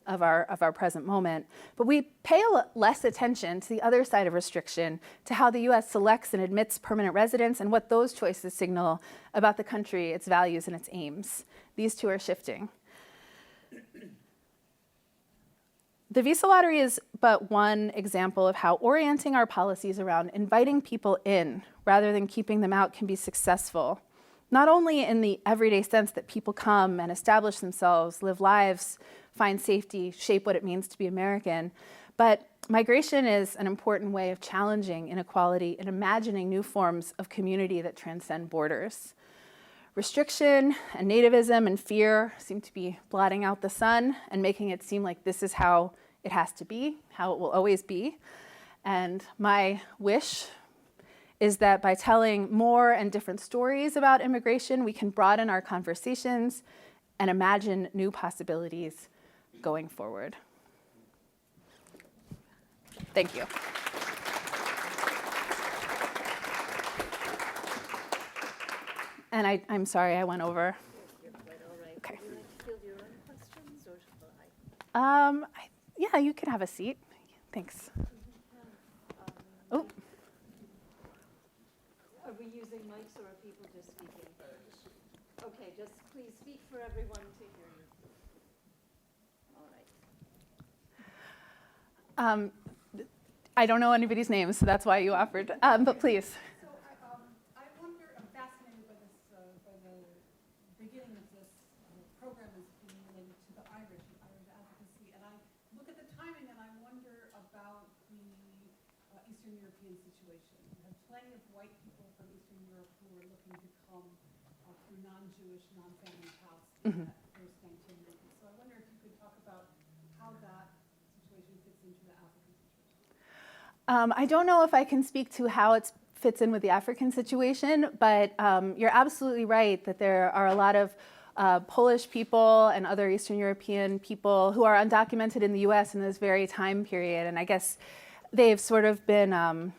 of our present moment. But we pay less attention to the other side of restriction, to how the US selects and admits permanent residents and what those choices signal about the country, its values, and its aims. These two are shifting. The visa lottery is but one example of how orienting our policies around inviting people in rather than keeping them out can be successful, not only in the everyday sense that people come and establish themselves, live lives, find safety, shape what it means to be American, but migration is an important way of challenging inequality and imagining new forms of community that transcend borders. Restriction and nativism and fear seem to be blotting out the sun and making it seem like this is how it has to be, how it will always be. And my wish is that by telling more and different stories about immigration, we can broaden our conversations and imagine new possibilities going forward. Thank you. And I'm sorry I went over. You're quite all right. Okay. Would you like to field your own questions, or shall I? Yeah, you can have a seat. Thanks. Oh. we using mics or are people just speaking? Okay, just please speak for everyone to hear you. All right. I don't know anybody's names, so that's why you offered, but please. So I wonder, I'm fascinated by this, by the beginning of this program is being related to the Irish and Irish advocacy, and I look at the timing and I wonder about the Eastern European situation. You have plenty of white people from Eastern Europe who are looking to come through non-Jewish, non-family paths in that first 1990s. So I wonder if you could talk about how that situation fits into the African situation. I don't know if I can speak to how it fits in with the African situation, but you're absolutely right that there are a lot of Polish people and other Eastern European people who are undocumented in the US in this very time period. And I guess they've sort of been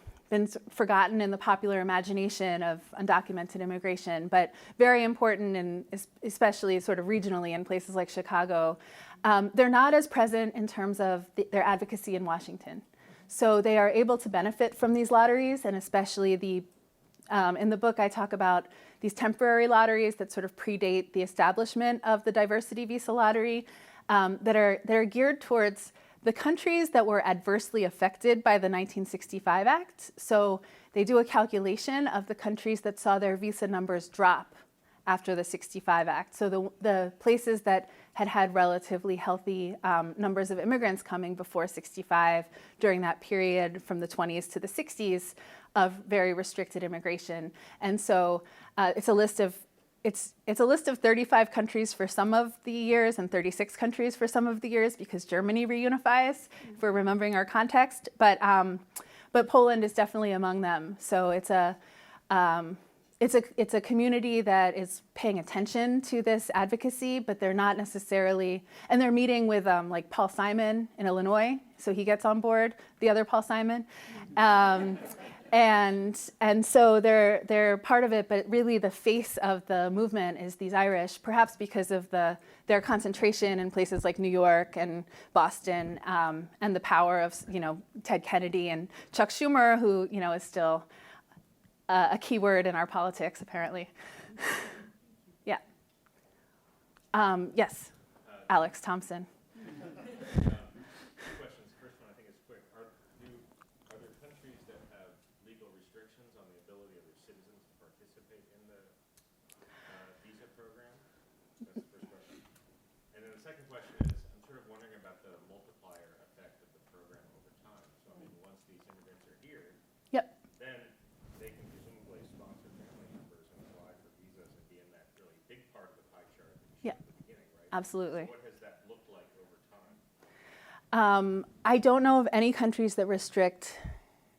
forgotten in the popular imagination of undocumented immigration, but very important, and especially sort of regionally in places like Chicago. They're not as present in terms of their advocacy in Washington. So they are able to benefit from these lotteries, and especially in the book I talk about these temporary lotteries that sort of predate the establishment of the diversity visa lottery that are geared towards the countries that were adversely affected by the 1965 Act. So they do a calculation of the countries that saw their visa numbers drop after the 65 Act. So the places that had relatively healthy numbers of immigrants coming before 65 during that period from the 20s to the 60s of very restricted immigration. And so it's a list of 35 countries for some of the years and 36 countries for some of the years because Germany reunifies, if we're remembering our context. But Poland is definitely among them. So it's a community that is paying attention to this advocacy, but they're not necessarily, and they're meeting with like Paul Simon in Illinois, so he gets on board, the other Paul Simon. And so they're part of it, but really the face of the movement is these Irish, perhaps because of their concentration in places like New York and Boston, and the power of Ted Kennedy and Chuck Schumer, who is still a key word in our politics, apparently. Yeah. Yes, Alex Thompson. Two questions. First one, I think is quick. Are there countries that have legal restrictions on the ability of their citizens to participate in the visa program? That's the first question. And then the second question is, I'm sort of wondering about the multiplier effect of the program over time. So I mean, once these immigrants are here, Yep. then they can presumably sponsor family members and apply for visas and be in that really big part of the pie chart that you showed at the beginning, right? Absolutely. So what has that looked like over time? I don't know of any countries that restrict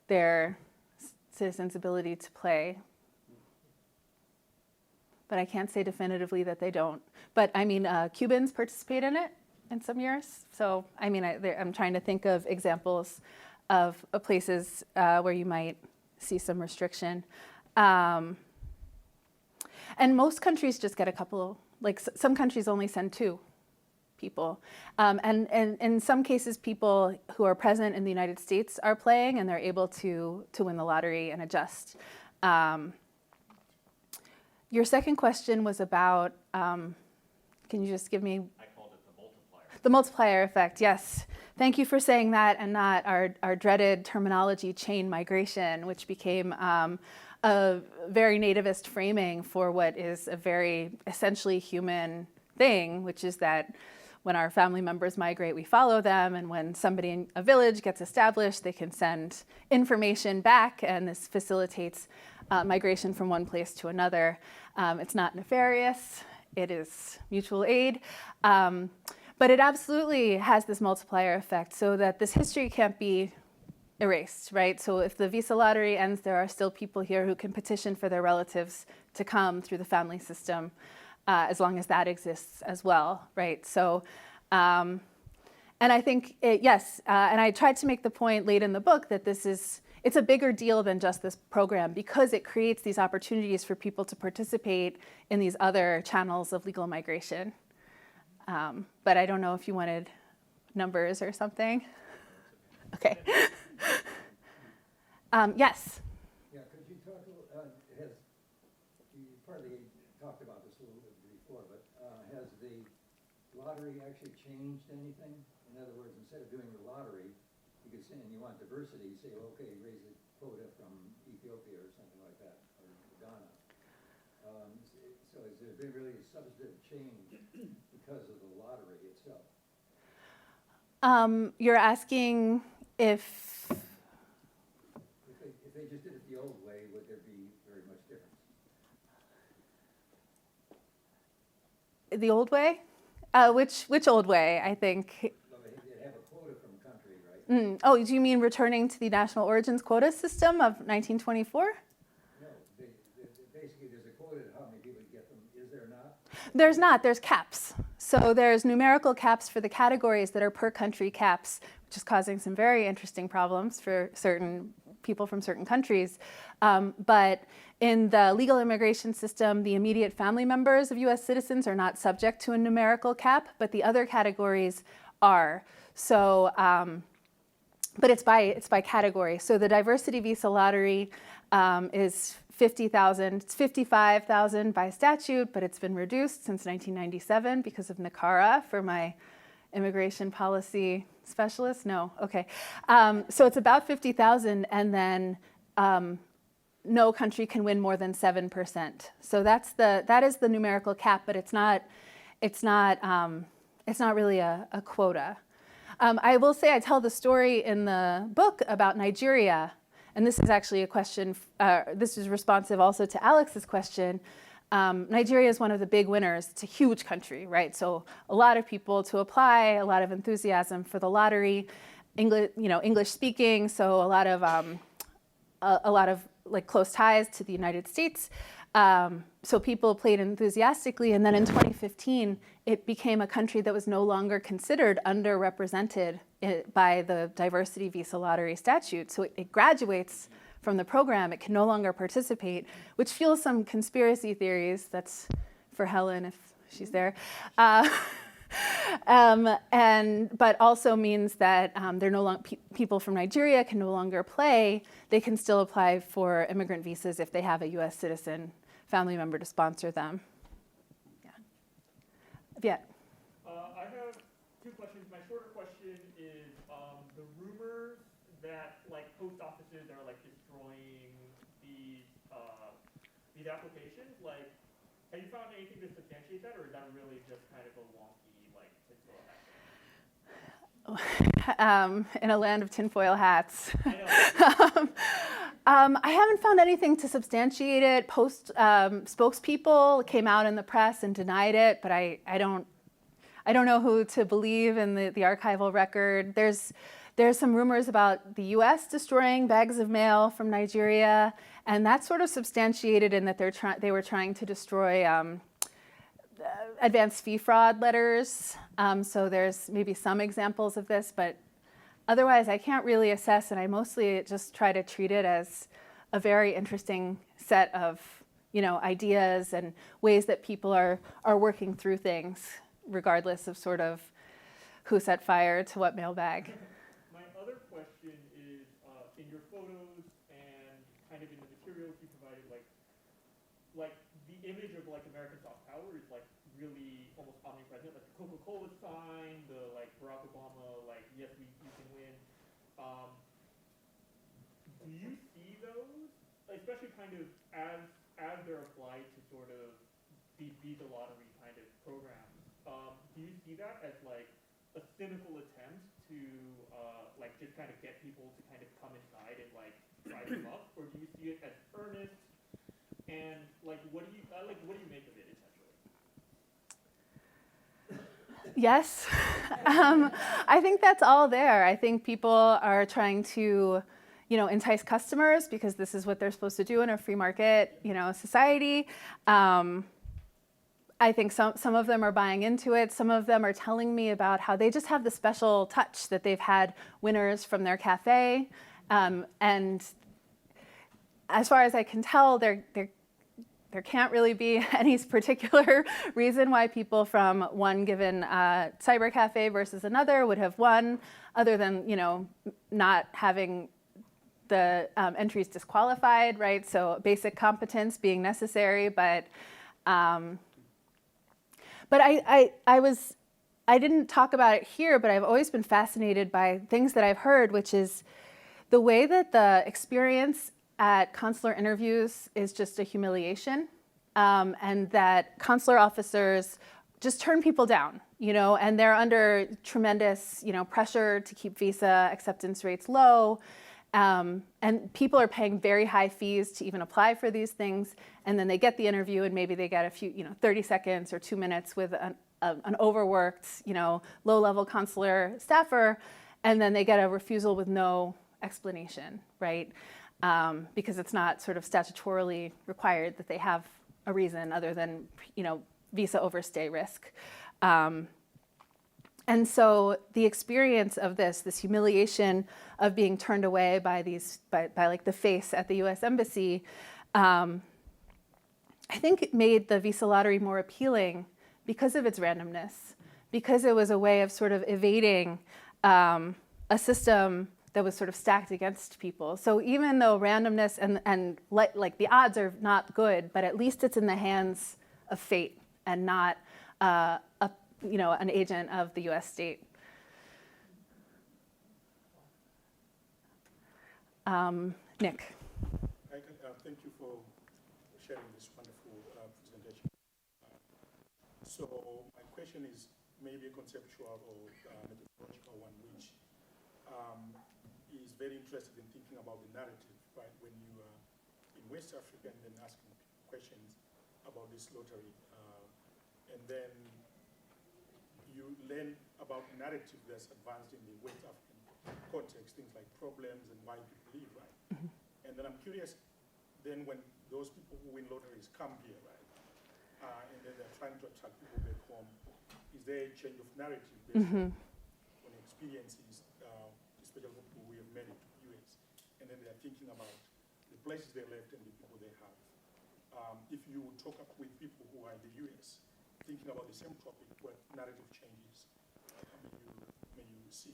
their citizens' ability to play, but I can't say definitively that they don't. But I mean, Cubans participate in it in some years. So I mean, I'm trying to think of examples of places where you might see some restriction. And most countries just get a couple, like some countries only send 2 people. And in some cases, people who are present in the United States are playing and they're able to win the lottery and adjust. Your second question was about, can you just give me? I called it the multiplier. The multiplier effect, yes. Thank you for saying that and not our dreaded terminology, chain migration, which became a very nativist framing for what is a very essentially human thing, which is that when our family members migrate, we follow them, and when somebody in a village gets established, they can send information back, and this facilitates migration from one place to another. It's not nefarious, it is mutual aid, but it absolutely has this multiplier effect so that this history can't be erased, right? So if the visa lottery ends, there are still people here who can petition for their relatives to come through the family system, as long as that exists as well, right? So, and I think, yes, and I tried to make the point late in the book that it's a bigger deal than just this program because it creates these opportunities for people to participate in these other channels of legal migration. But I don't know if you wanted numbers or something. Okay. Yes. Yeah, could you talk, has lottery actually changed anything? In other words, instead of doing the lottery, you could say, and you want diversity, you say, well, okay, raise the quota from Ethiopia or something like that, or Ghana. So has there been really a substantive change because of the lottery itself? You're asking if If they just did it the old way, would there be very much difference? the old way? Which old way, I think? So they have a quota from country, right? Oh, do you mean returning to the national origins quota system of 1924? No, basically there's a quota to how many people get them. Is there not? There's not. There's caps. So there's numerical caps for the categories that are per country caps, which is causing some very interesting problems for certain people from certain countries. But in the legal immigration system, the immediate family members of U.S. citizens are not subject to a numerical cap, but the other categories are. So, but it's by category. So the diversity visa lottery is 50,000. It's 55,000 by statute, but it's been reduced since 1997 because of NACARA for my immigration policy specialist. No, okay. So it's about 50,000, and then no country can win more than 7%. So that is the numerical cap, but it's not really a quota. I will say I tell the story in the book about Nigeria, and this is actually a question. This is responsive also to Alex's question. Nigeria is one of the big winners. It's a huge country, right? So a lot of people to apply, a lot of enthusiasm for the lottery, English speaking. So a lot of like close ties to the United States. So people played enthusiastically, and then in 2015, it became a country that was no longer considered underrepresented by the diversity visa lottery statute. So it graduates from the program. It can no longer participate, which fuels some conspiracy theories. That's for Helen if she's there. But also means that they're no longer people from Nigeria can no longer play. They can still apply for immigrant visas if they have a U.S. citizen family member to sponsor them. Yeah. I have two questions. My shorter question is the rumors that like post offices are like destroying these applications. Like, have you found anything to substantiate that, or is that really just kind of a wonky like tinfoil hat? In a land of tinfoil hats. I know. I haven't found anything to substantiate it. Spokespeople came out in the press and denied it, but I don't know who to believe in the archival record. There's some rumors about the U.S. destroying bags of mail from Nigeria, and that's sort of substantiated in that they were trying to destroy advanced fee fraud letters. So there's maybe some examples of this, but otherwise I can't really assess, and I mostly just try to treat it as a very interesting set of ideas and ways that people are working through things, regardless of sort of who set fire to what mailbag. My other question is, in your photos and kind of in the materials you provided, like the image of like American soft power is like really almost omnipresent, like the Coca-Cola sign, the like Barack Obama, like yes, we can win. Do you see those, especially kind of as they're applied to sort of the visa lottery kind of programs? Do you see that as like a cynical attempt to like just kind of get people to kind of come inside and like try them up, or do you see it as earnest? And like, what do you make of it essentially? Yes, I think that's all there. I think people are trying to, entice customers because this is what they're supposed to do in a free market, society. I think some of them are buying into it. Some of them are telling me about how they just have the special touch that they've had winners from their cafe, and as far as I can tell, there can't really be any particular reason why people from one given cyber cafe versus another would have won, other than not having the entries disqualified, right? So basic competence being necessary, but I was I didn't talk about it here, but I've always been fascinated by things that I've heard, which is the way that the experience at consular interviews is just a humiliation, and that consular officers just turn people down, and they're under tremendous, pressure to keep visa acceptance rates low. And people are paying very high fees to even apply for these things. And then they get the interview and maybe they get a few, 30 seconds or 2 minutes with an overworked, low-level consular staffer. And then they get a refusal with no explanation, right? Because it's not sort of statutorily required that they have a reason other than, visa overstay risk. And so the experience of this humiliation of being turned away by like the face at the U.S. Embassy, I think it made the visa lottery more appealing because of its randomness, because it was a way of sort of evading a system that was sort of stacked against people. So even though randomness and like the odds are not good, but at least it's in the hands of fate and not an agent of the U.S. state. Nick. Thank you for sharing this wonderful presentation. So my question is maybe a conceptual or methodological one, which is very interested in thinking about the narrative, right? When you are in West Africa and then asking questions about this lottery, and then you learn about narrative that's advanced in the West African context, things like problems and why people leave, right? Mm-hmm. And then I'm curious, then when those people who win lotteries come here, right, and then they're trying to attract people back home, is there a change of narrative based on experiences, especially for people we have met in the US, and then they're thinking about the places they left and the people they have. If you talk up with people who are in the US, thinking about the same topic, what narrative changes may you see?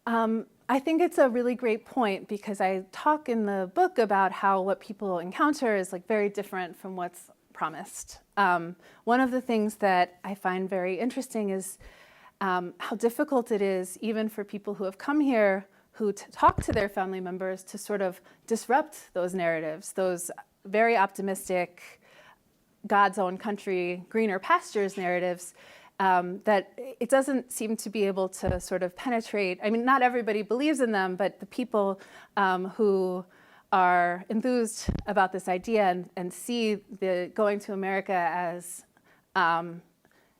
I think it's a really great point because I talk in the book about how what people encounter is like very different from what's promised. One of the things that I find very interesting is how difficult it is even for people who have come here who talk to their family members to sort of disrupt those narratives, those very optimistic God's own country, greener pastures narratives, that it doesn't seem to be able to sort of penetrate. I mean, not everybody believes in them, but the people who are enthused about this idea and see the going to America as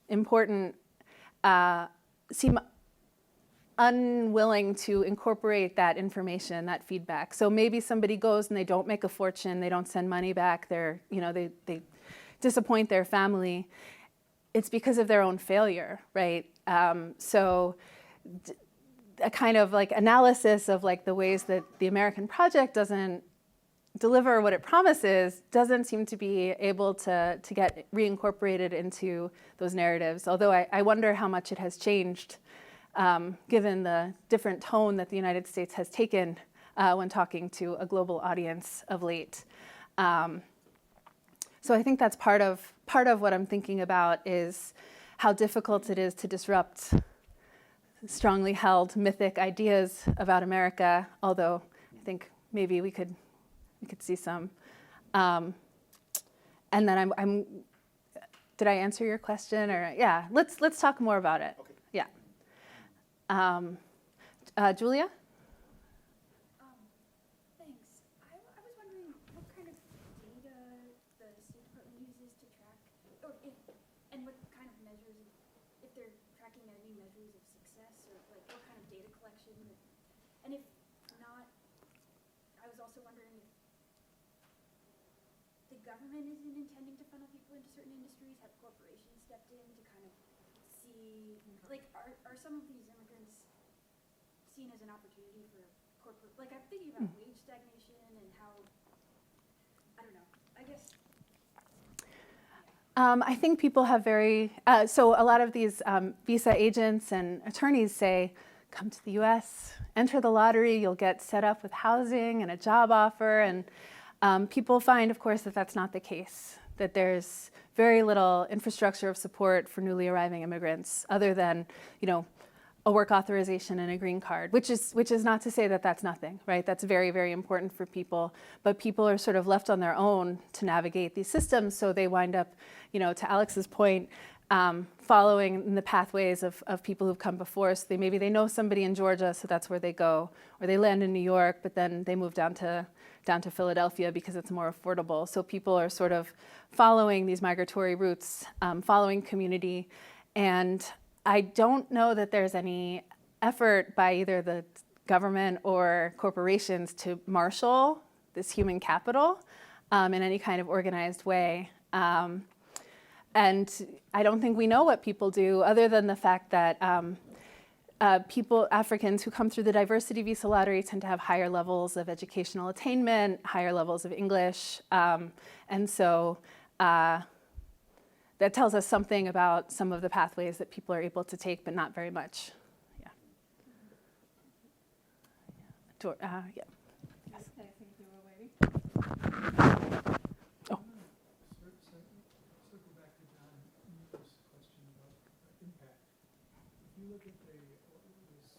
important, seem unwilling to incorporate that information, that feedback. So maybe somebody goes and they don't make a fortune, they don't send money back, they disappoint their family. It's because of their own failure, right? So a kind of like analysis of like the ways that the American project doesn't deliver what it promises doesn't seem to be able to get reincorporated into those narratives. Although I wonder how much it has changed given the different tone that the United States has taken when talking to a global audience of late. So I think that's part of what I'm thinking about is how difficult it is to disrupt strongly held mythic ideas about America. Although I think maybe we could see some. And then I'm. Did I answer your question? Or yeah, let's talk more about it. Okay. Yeah. Julia. Thanks. I was wondering what kind of data the State Department uses to track, and what kind of measures, if they're tracking any measures of success, or like what kind of data collection, and if not, I was also wondering if the government isn't intending to funnel people into certain industries, have corporations stepped in to kind of see, like, are some of these immigrants seen as an opportunity for corporate, like I'm thinking about wage stagnation and how, I don't know, I guess. I think people have so a lot of these visa agents and attorneys say, come to the US, enter the lottery, you'll get set up with housing and a job offer. And people find, of course, that that's not the case, that there's very little infrastructure of support for newly arriving immigrants other than, a work authorization and a green card, which is not to say that that's nothing, right? That's very, very important for people, but people are sort of left on their own to navigate these systems, so they wind up, to Alex's point, following in the pathways of people who've come before. So maybe they know somebody in Georgia, so that's where they go, or they land in New York, but then they move down to Philadelphia because it's more affordable. So people are sort of following these migratory routes, following community, and I don't know that there's any effort by either the government or corporations to marshal this human capital in any kind of organized way. And I don't think we know what people do other than the fact that Africans who come through the diversity visa lottery tend to have higher levels of educational attainment, higher levels of English. And so that tells us something about some of the pathways that people are able to take, but not very much. Yeah. Yeah. Yes. I think you were waiting. Oh. Circle back to John Mueller's question about impact. If you look at the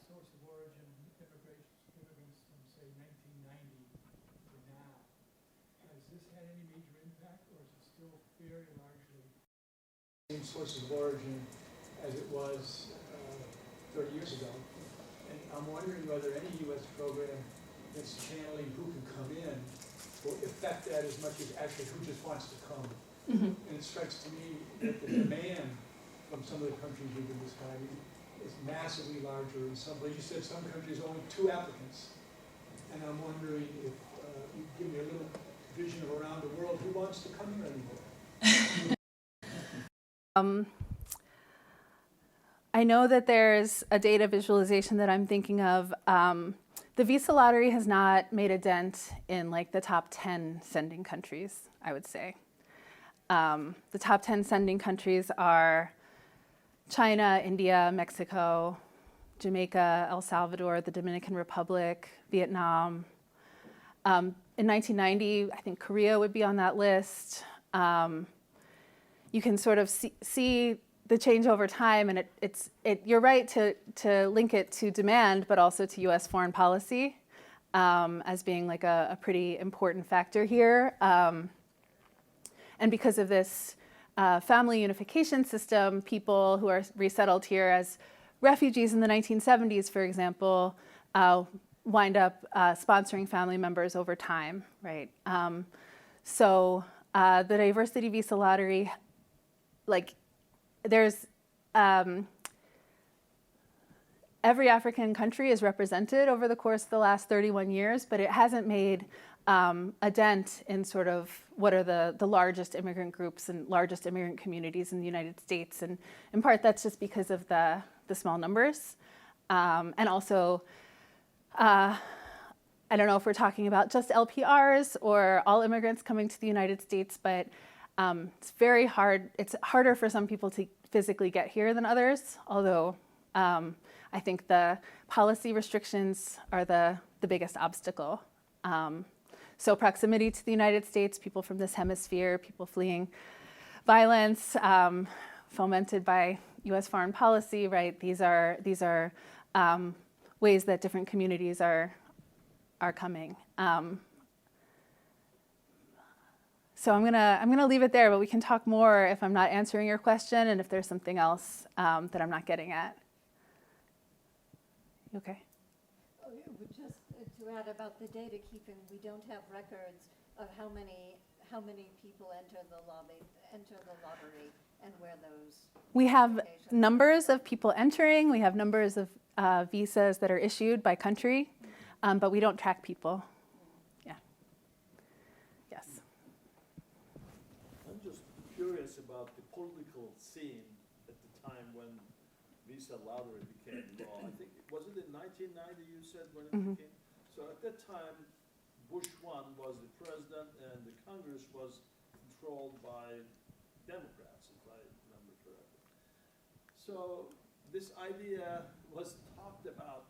source of origin immigrants from, say, 1990 to now, has this had any major impact, or is it still very largely the same source of origin as it was 30 years ago? And I'm wondering whether any U.S. program that's channeling who can come in will affect that as much as actually who just wants to come. Mm-hmm. And it strikes to me that the demand from some of the countries you've been describing is massively larger in some places. You said some countries only 2 applicants. And I'm wondering if you give me a little vision of around the world, who wants to come here anymore? I know that there's a data visualization that I'm thinking of. The visa lottery has not made a dent in like the top 10 sending countries, I would say. The top 10 sending countries are China, India, Mexico, Jamaica, El Salvador, the Dominican Republic, Vietnam. In 1990, I think Korea would be on that list. You can sort of see the change over time, and you're right to link it to demand, but also to U.S. foreign policy as being like a pretty important factor here. And because of this family unification system, people who are resettled here as refugees in the 1970s, for example, wind up sponsoring family members over time, right? So the diversity visa lottery, like there's every African country is represented over the course of the last 31 years, but it hasn't made a dent in sort of what are the largest immigrant groups and largest immigrant communities in the United States. And in part, that's just because of the small numbers. And also, I don't know if we're talking about just LPRs or all immigrants coming to the United States, but it's very hard. It's harder for some people to physically get here than others, although I think the policy restrictions are the biggest obstacle. So proximity to the United States, people from this hemisphere, people fleeing violence, fomented by U.S. foreign policy, right? These are ways that different communities are coming. So I'm gonna leave it there, but we can talk more if I'm not answering your question and if there's something else that I'm not getting at. You okay? Oh, yeah, just to add about the data keeping, we don't have records of how many people enter the lottery, and where those. We have applications numbers of people entering. We have numbers of visas that are issued by country, but we don't track people. Yeah. Yes. I'm just curious about the political scene at the time when visa lottery became law. I think, was it in 1990 you said when it became? So at that time, Bush 1 was the president and the Congress was controlled by Democrats, if I remember correctly. So this idea was talked about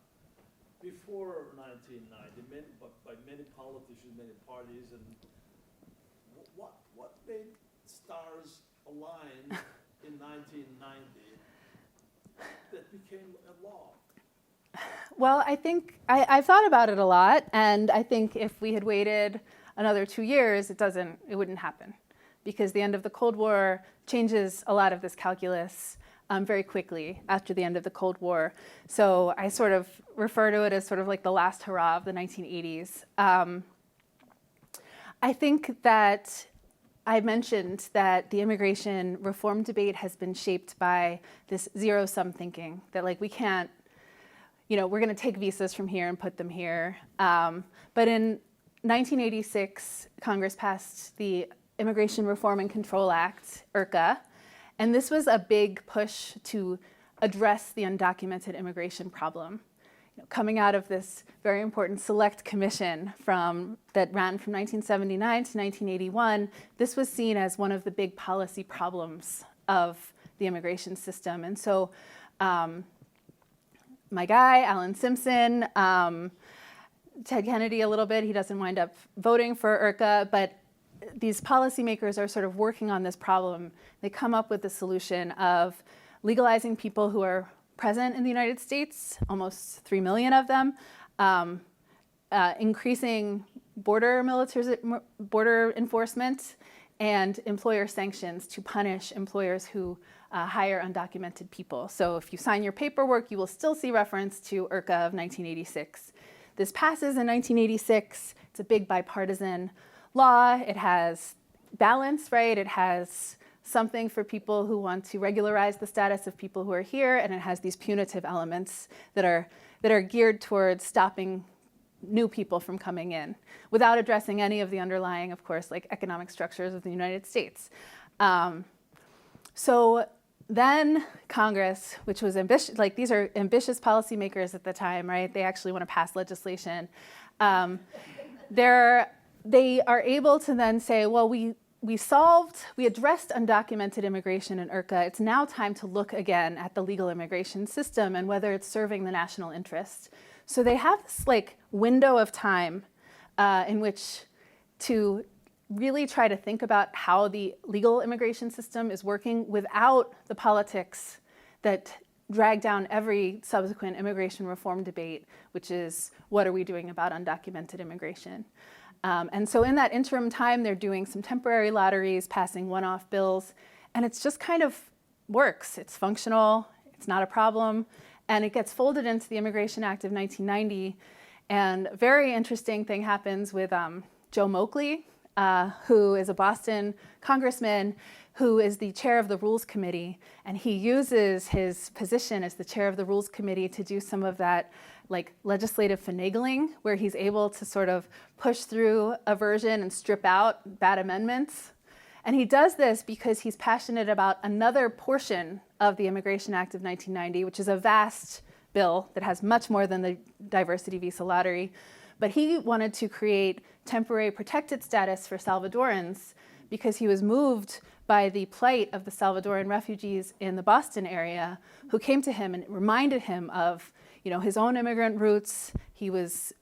before 1990, by many politicians, many parties, and what made stars aligned in 1990 that became a law? Well, I think I've thought about it a lot, and I think if we had waited another 2 years, it wouldn't happen, because the end of the Cold War changes a lot of this calculus very quickly after the end of the Cold War. So I sort of refer to it as sort of like the last hurrah of the 1980s. I think that I mentioned that the immigration reform debate has been shaped by this zero-sum thinking, that like we can't, we're going to take visas from here and put them here. But in 1986, Congress passed the Immigration Reform and Control Act, IRCA, and this was a big push to address the undocumented immigration problem. Coming out of this very important select commission that ran from 1979 to 1981, this was seen as one of the big policy problems of the immigration system. And so my guy, Alan Simpson, Ted Kennedy a little bit, he doesn't wind up voting for IRCA, but these policymakers are sort of working on this problem. They come up with the solution of legalizing people who are present in the United States, almost 3 million of them, increasing border enforcement and employer sanctions to punish employers who hire undocumented people. So if you sign your paperwork, you will still see reference to IRCA of 1986. This passes in 1986. It's a big bipartisan law. It has balance, right? It has something for people who want to regularize the status of people who are here, and it has these punitive elements that are geared towards stopping new people from coming in without addressing any of the underlying, of course, like economic structures of the United States. So then Congress, which was ambitious, like these are ambitious policymakers at the time, right? They actually want to pass legislation. They are able to then say, well, we addressed undocumented immigration in IRCA. It's now time to look again at the legal immigration system and whether it's serving the national interest. So they have this like window of time in which to really try to think about how the legal immigration system is working without the politics that drag down every subsequent immigration reform debate, which is what are we doing about undocumented immigration? And so in that interim time, they're doing some temporary lotteries, passing one-off bills, and it's just kind of works. It's functional, it's not a problem, and it gets folded into the Immigration Act of 1990. And a very interesting thing happens with Joe Moakley, who is a Boston congressman who is the chair of the Rules Committee, and he uses his position as the chair of the Rules Committee to do some of that like legislative finagling, where he's able to sort of push through a version and strip out bad amendments. And he does this because he's passionate about another portion of the Immigration Act of 1990, which is a vast bill that has much more than the diversity visa lottery. But he wanted to create temporary protected status for Salvadorans because he was moved by the plight of the Salvadoran refugees in the Boston area who came to him and reminded him of his own immigrant roots. He was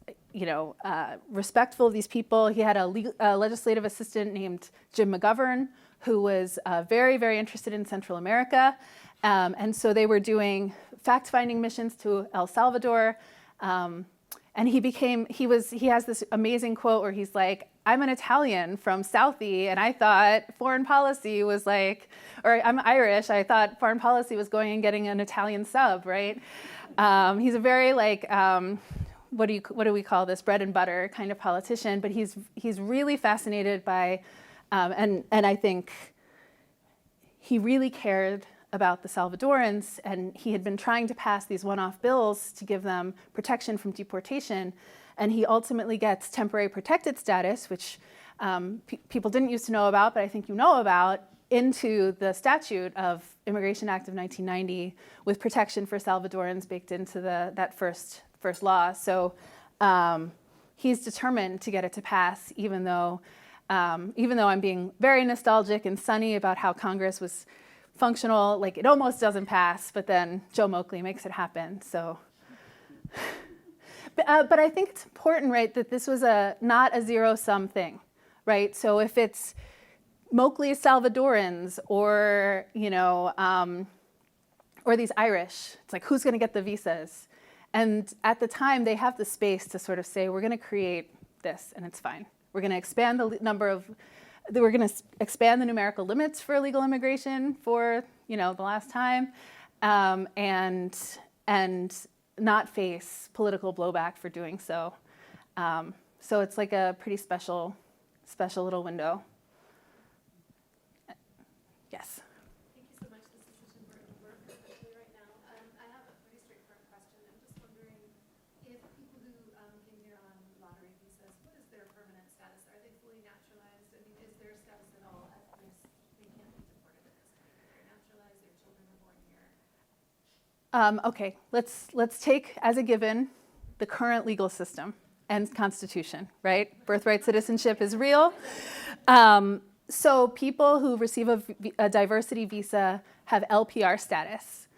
respectful of these people. He had a legislative assistant named Jim McGovern who was very, very interested in Central America. And so they were doing fact-finding missions to El Salvador. And he has this amazing quote where he's like, I'm an Italian from Southie, and I thought foreign policy was like, or I'm Irish, I thought foreign policy was going and getting an Italian sub, right? He's a very like, what do we call this, bread and butter kind of politician, but he's really fascinated by, and I think he really cared about the Salvadorans, and he had been trying to pass these one-off bills to give them protection from deportation, and he ultimately gets temporary protected status, which people didn't used to know about, but I think you know about, into the statute of Immigration Act of 1990 with protection for Salvadorans baked into that first law. So he's determined to get it to pass, even though I'm being very nostalgic and sunny about how Congress was functional, like it almost doesn't pass, but then Joe Moakley makes it happen. So, but I think it's important, right, that this was not a zero-sum thing, right? So if it's Mostly Salvadorans or, or these Irish. It's like, who's going to get the visas? And at the time, they have the space to sort of say, we're going to create this, and it's fine. We're going to expand the we're going to expand the numerical limits for illegal immigration for, the last time, and not face political blowback for doing so. So it's like a pretty special little window. Yes. Thank you so much. This is such important work, especially right now. I have a pretty straightforward question. I'm just wondering if people who came here on lottery visas, what is their permanent status? Are they fully naturalized? I mean, is their status at all at risk? They can't be deported at this point. They're naturalized, their children are born here. Okay, let's take as a given the current legal system and constitution, right? Birthright citizenship is real. So people who receive a diversity visa have LPR status.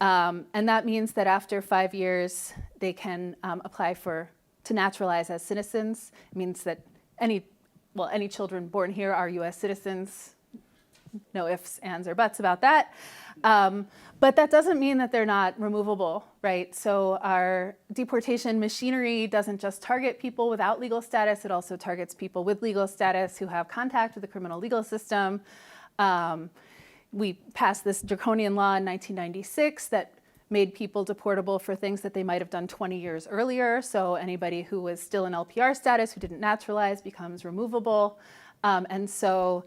And that means that after 5 years, they can apply to naturalize as citizens. It means that any children born here are US citizens. No ifs, ands, or buts about that. But that doesn't mean that they're not removable, right? So our deportation machinery doesn't just target people without legal status, it also targets people with legal status who have contact with the criminal legal system. We passed this draconian law in 1996 that made people deportable for things that they might have done 20 years earlier. So anybody who was still in LPR status, who didn't naturalize, becomes removable. And so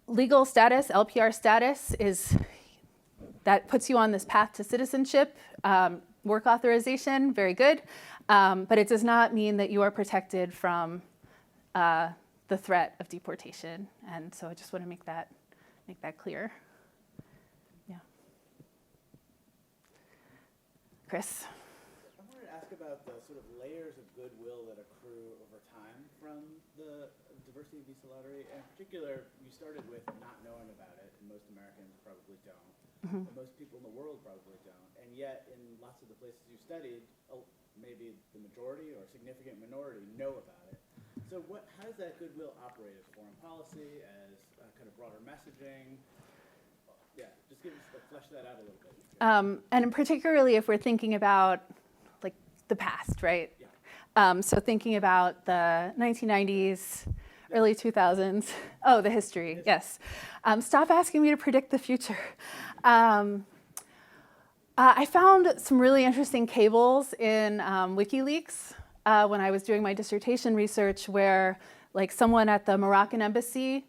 legal status, LPR status, that puts you on this path to citizenship. Work authorization, very good. But it does not mean that you are protected from the threat of deportation. And so I just want to make that clear. Yeah. Chris? I wanted to ask about the sort of layers of goodwill that accrue over time from the diversity visa lottery. And in particular, you started with not knowing about it, and most Americans probably don't. Mm-hmm. And most people in the world probably don't. And yet, in lots of the places you studied, maybe the majority or significant minority know about it. So how does that goodwill operate as foreign policy, as kind of broader messaging? Yeah, just flesh that out a little bit. And particularly if we're thinking about like the past, right? Yeah. So thinking about the 1990s, early 2000s. Oh, the history, yes. Stop asking me to predict the future. I found some really interesting cables in WikiLeaks when I was doing my dissertation research where like someone at the Moroccan embassy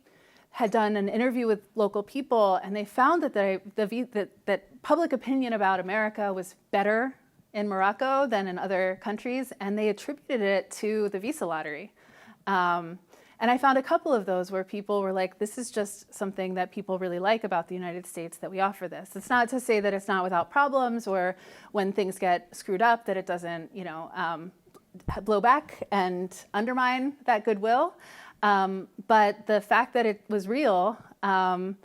had done an interview with local people, and they found that that public opinion about America was better in Morocco than in other countries, and they attributed it to the visa lottery. And I found a couple of those where people were like, this is just something that people really like about the United States, that we offer this. It's not to say that it's not without problems, or when things get screwed up that it doesn't, blow back and undermine that goodwill. But the fact that it was real, and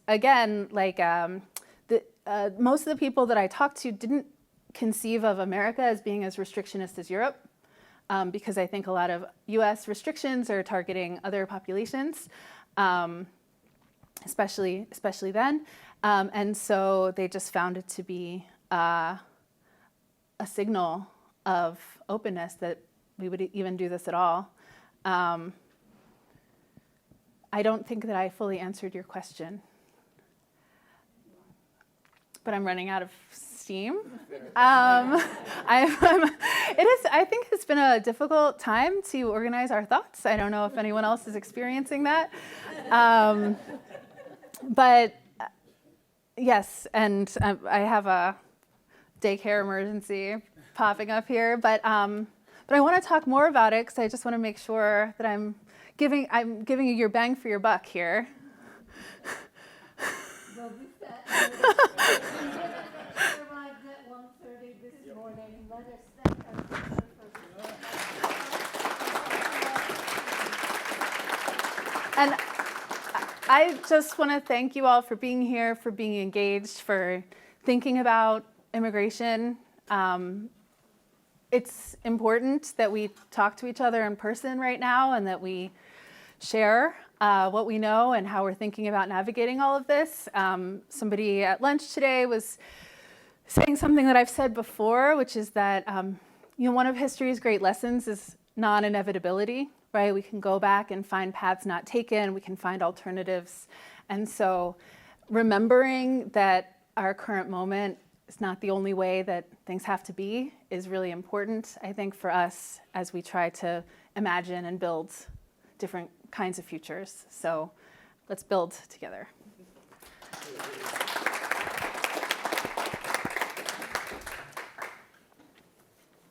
again, like most of the people that I talked to didn't conceive of America as being as restrictionist as Europe. Because I think a lot of US restrictions are targeting other populations, especially then. And so they just found it to be a signal of openness that we would even do this at all. I don't think that I fully answered your question, but I'm running out of steam. I think it's been a difficult time to organize our thoughts. I don't know if anyone else is experiencing that. But yes, and I have a daycare emergency popping up here. But I want to talk more about it because I just want to make sure that I'm giving you your bang for your buck here. Well, with that, arrived at 1:30 this morning. Let us thank our teacher for this. And I just want to thank you all for being here, for being engaged, for thinking about immigration. It's important that we talk to each other in person right now and that we share what we know and how we're thinking about navigating all of this. Somebody at lunch today was saying something that I've said before, which is that one of history's great lessons is non-inevitability, right? We can go back and find paths not taken, we can find alternatives. And so remembering that our current moment is not the only way that things have to be is really important, I think, for us as we try to imagine and build different kinds of futures. So let's build together.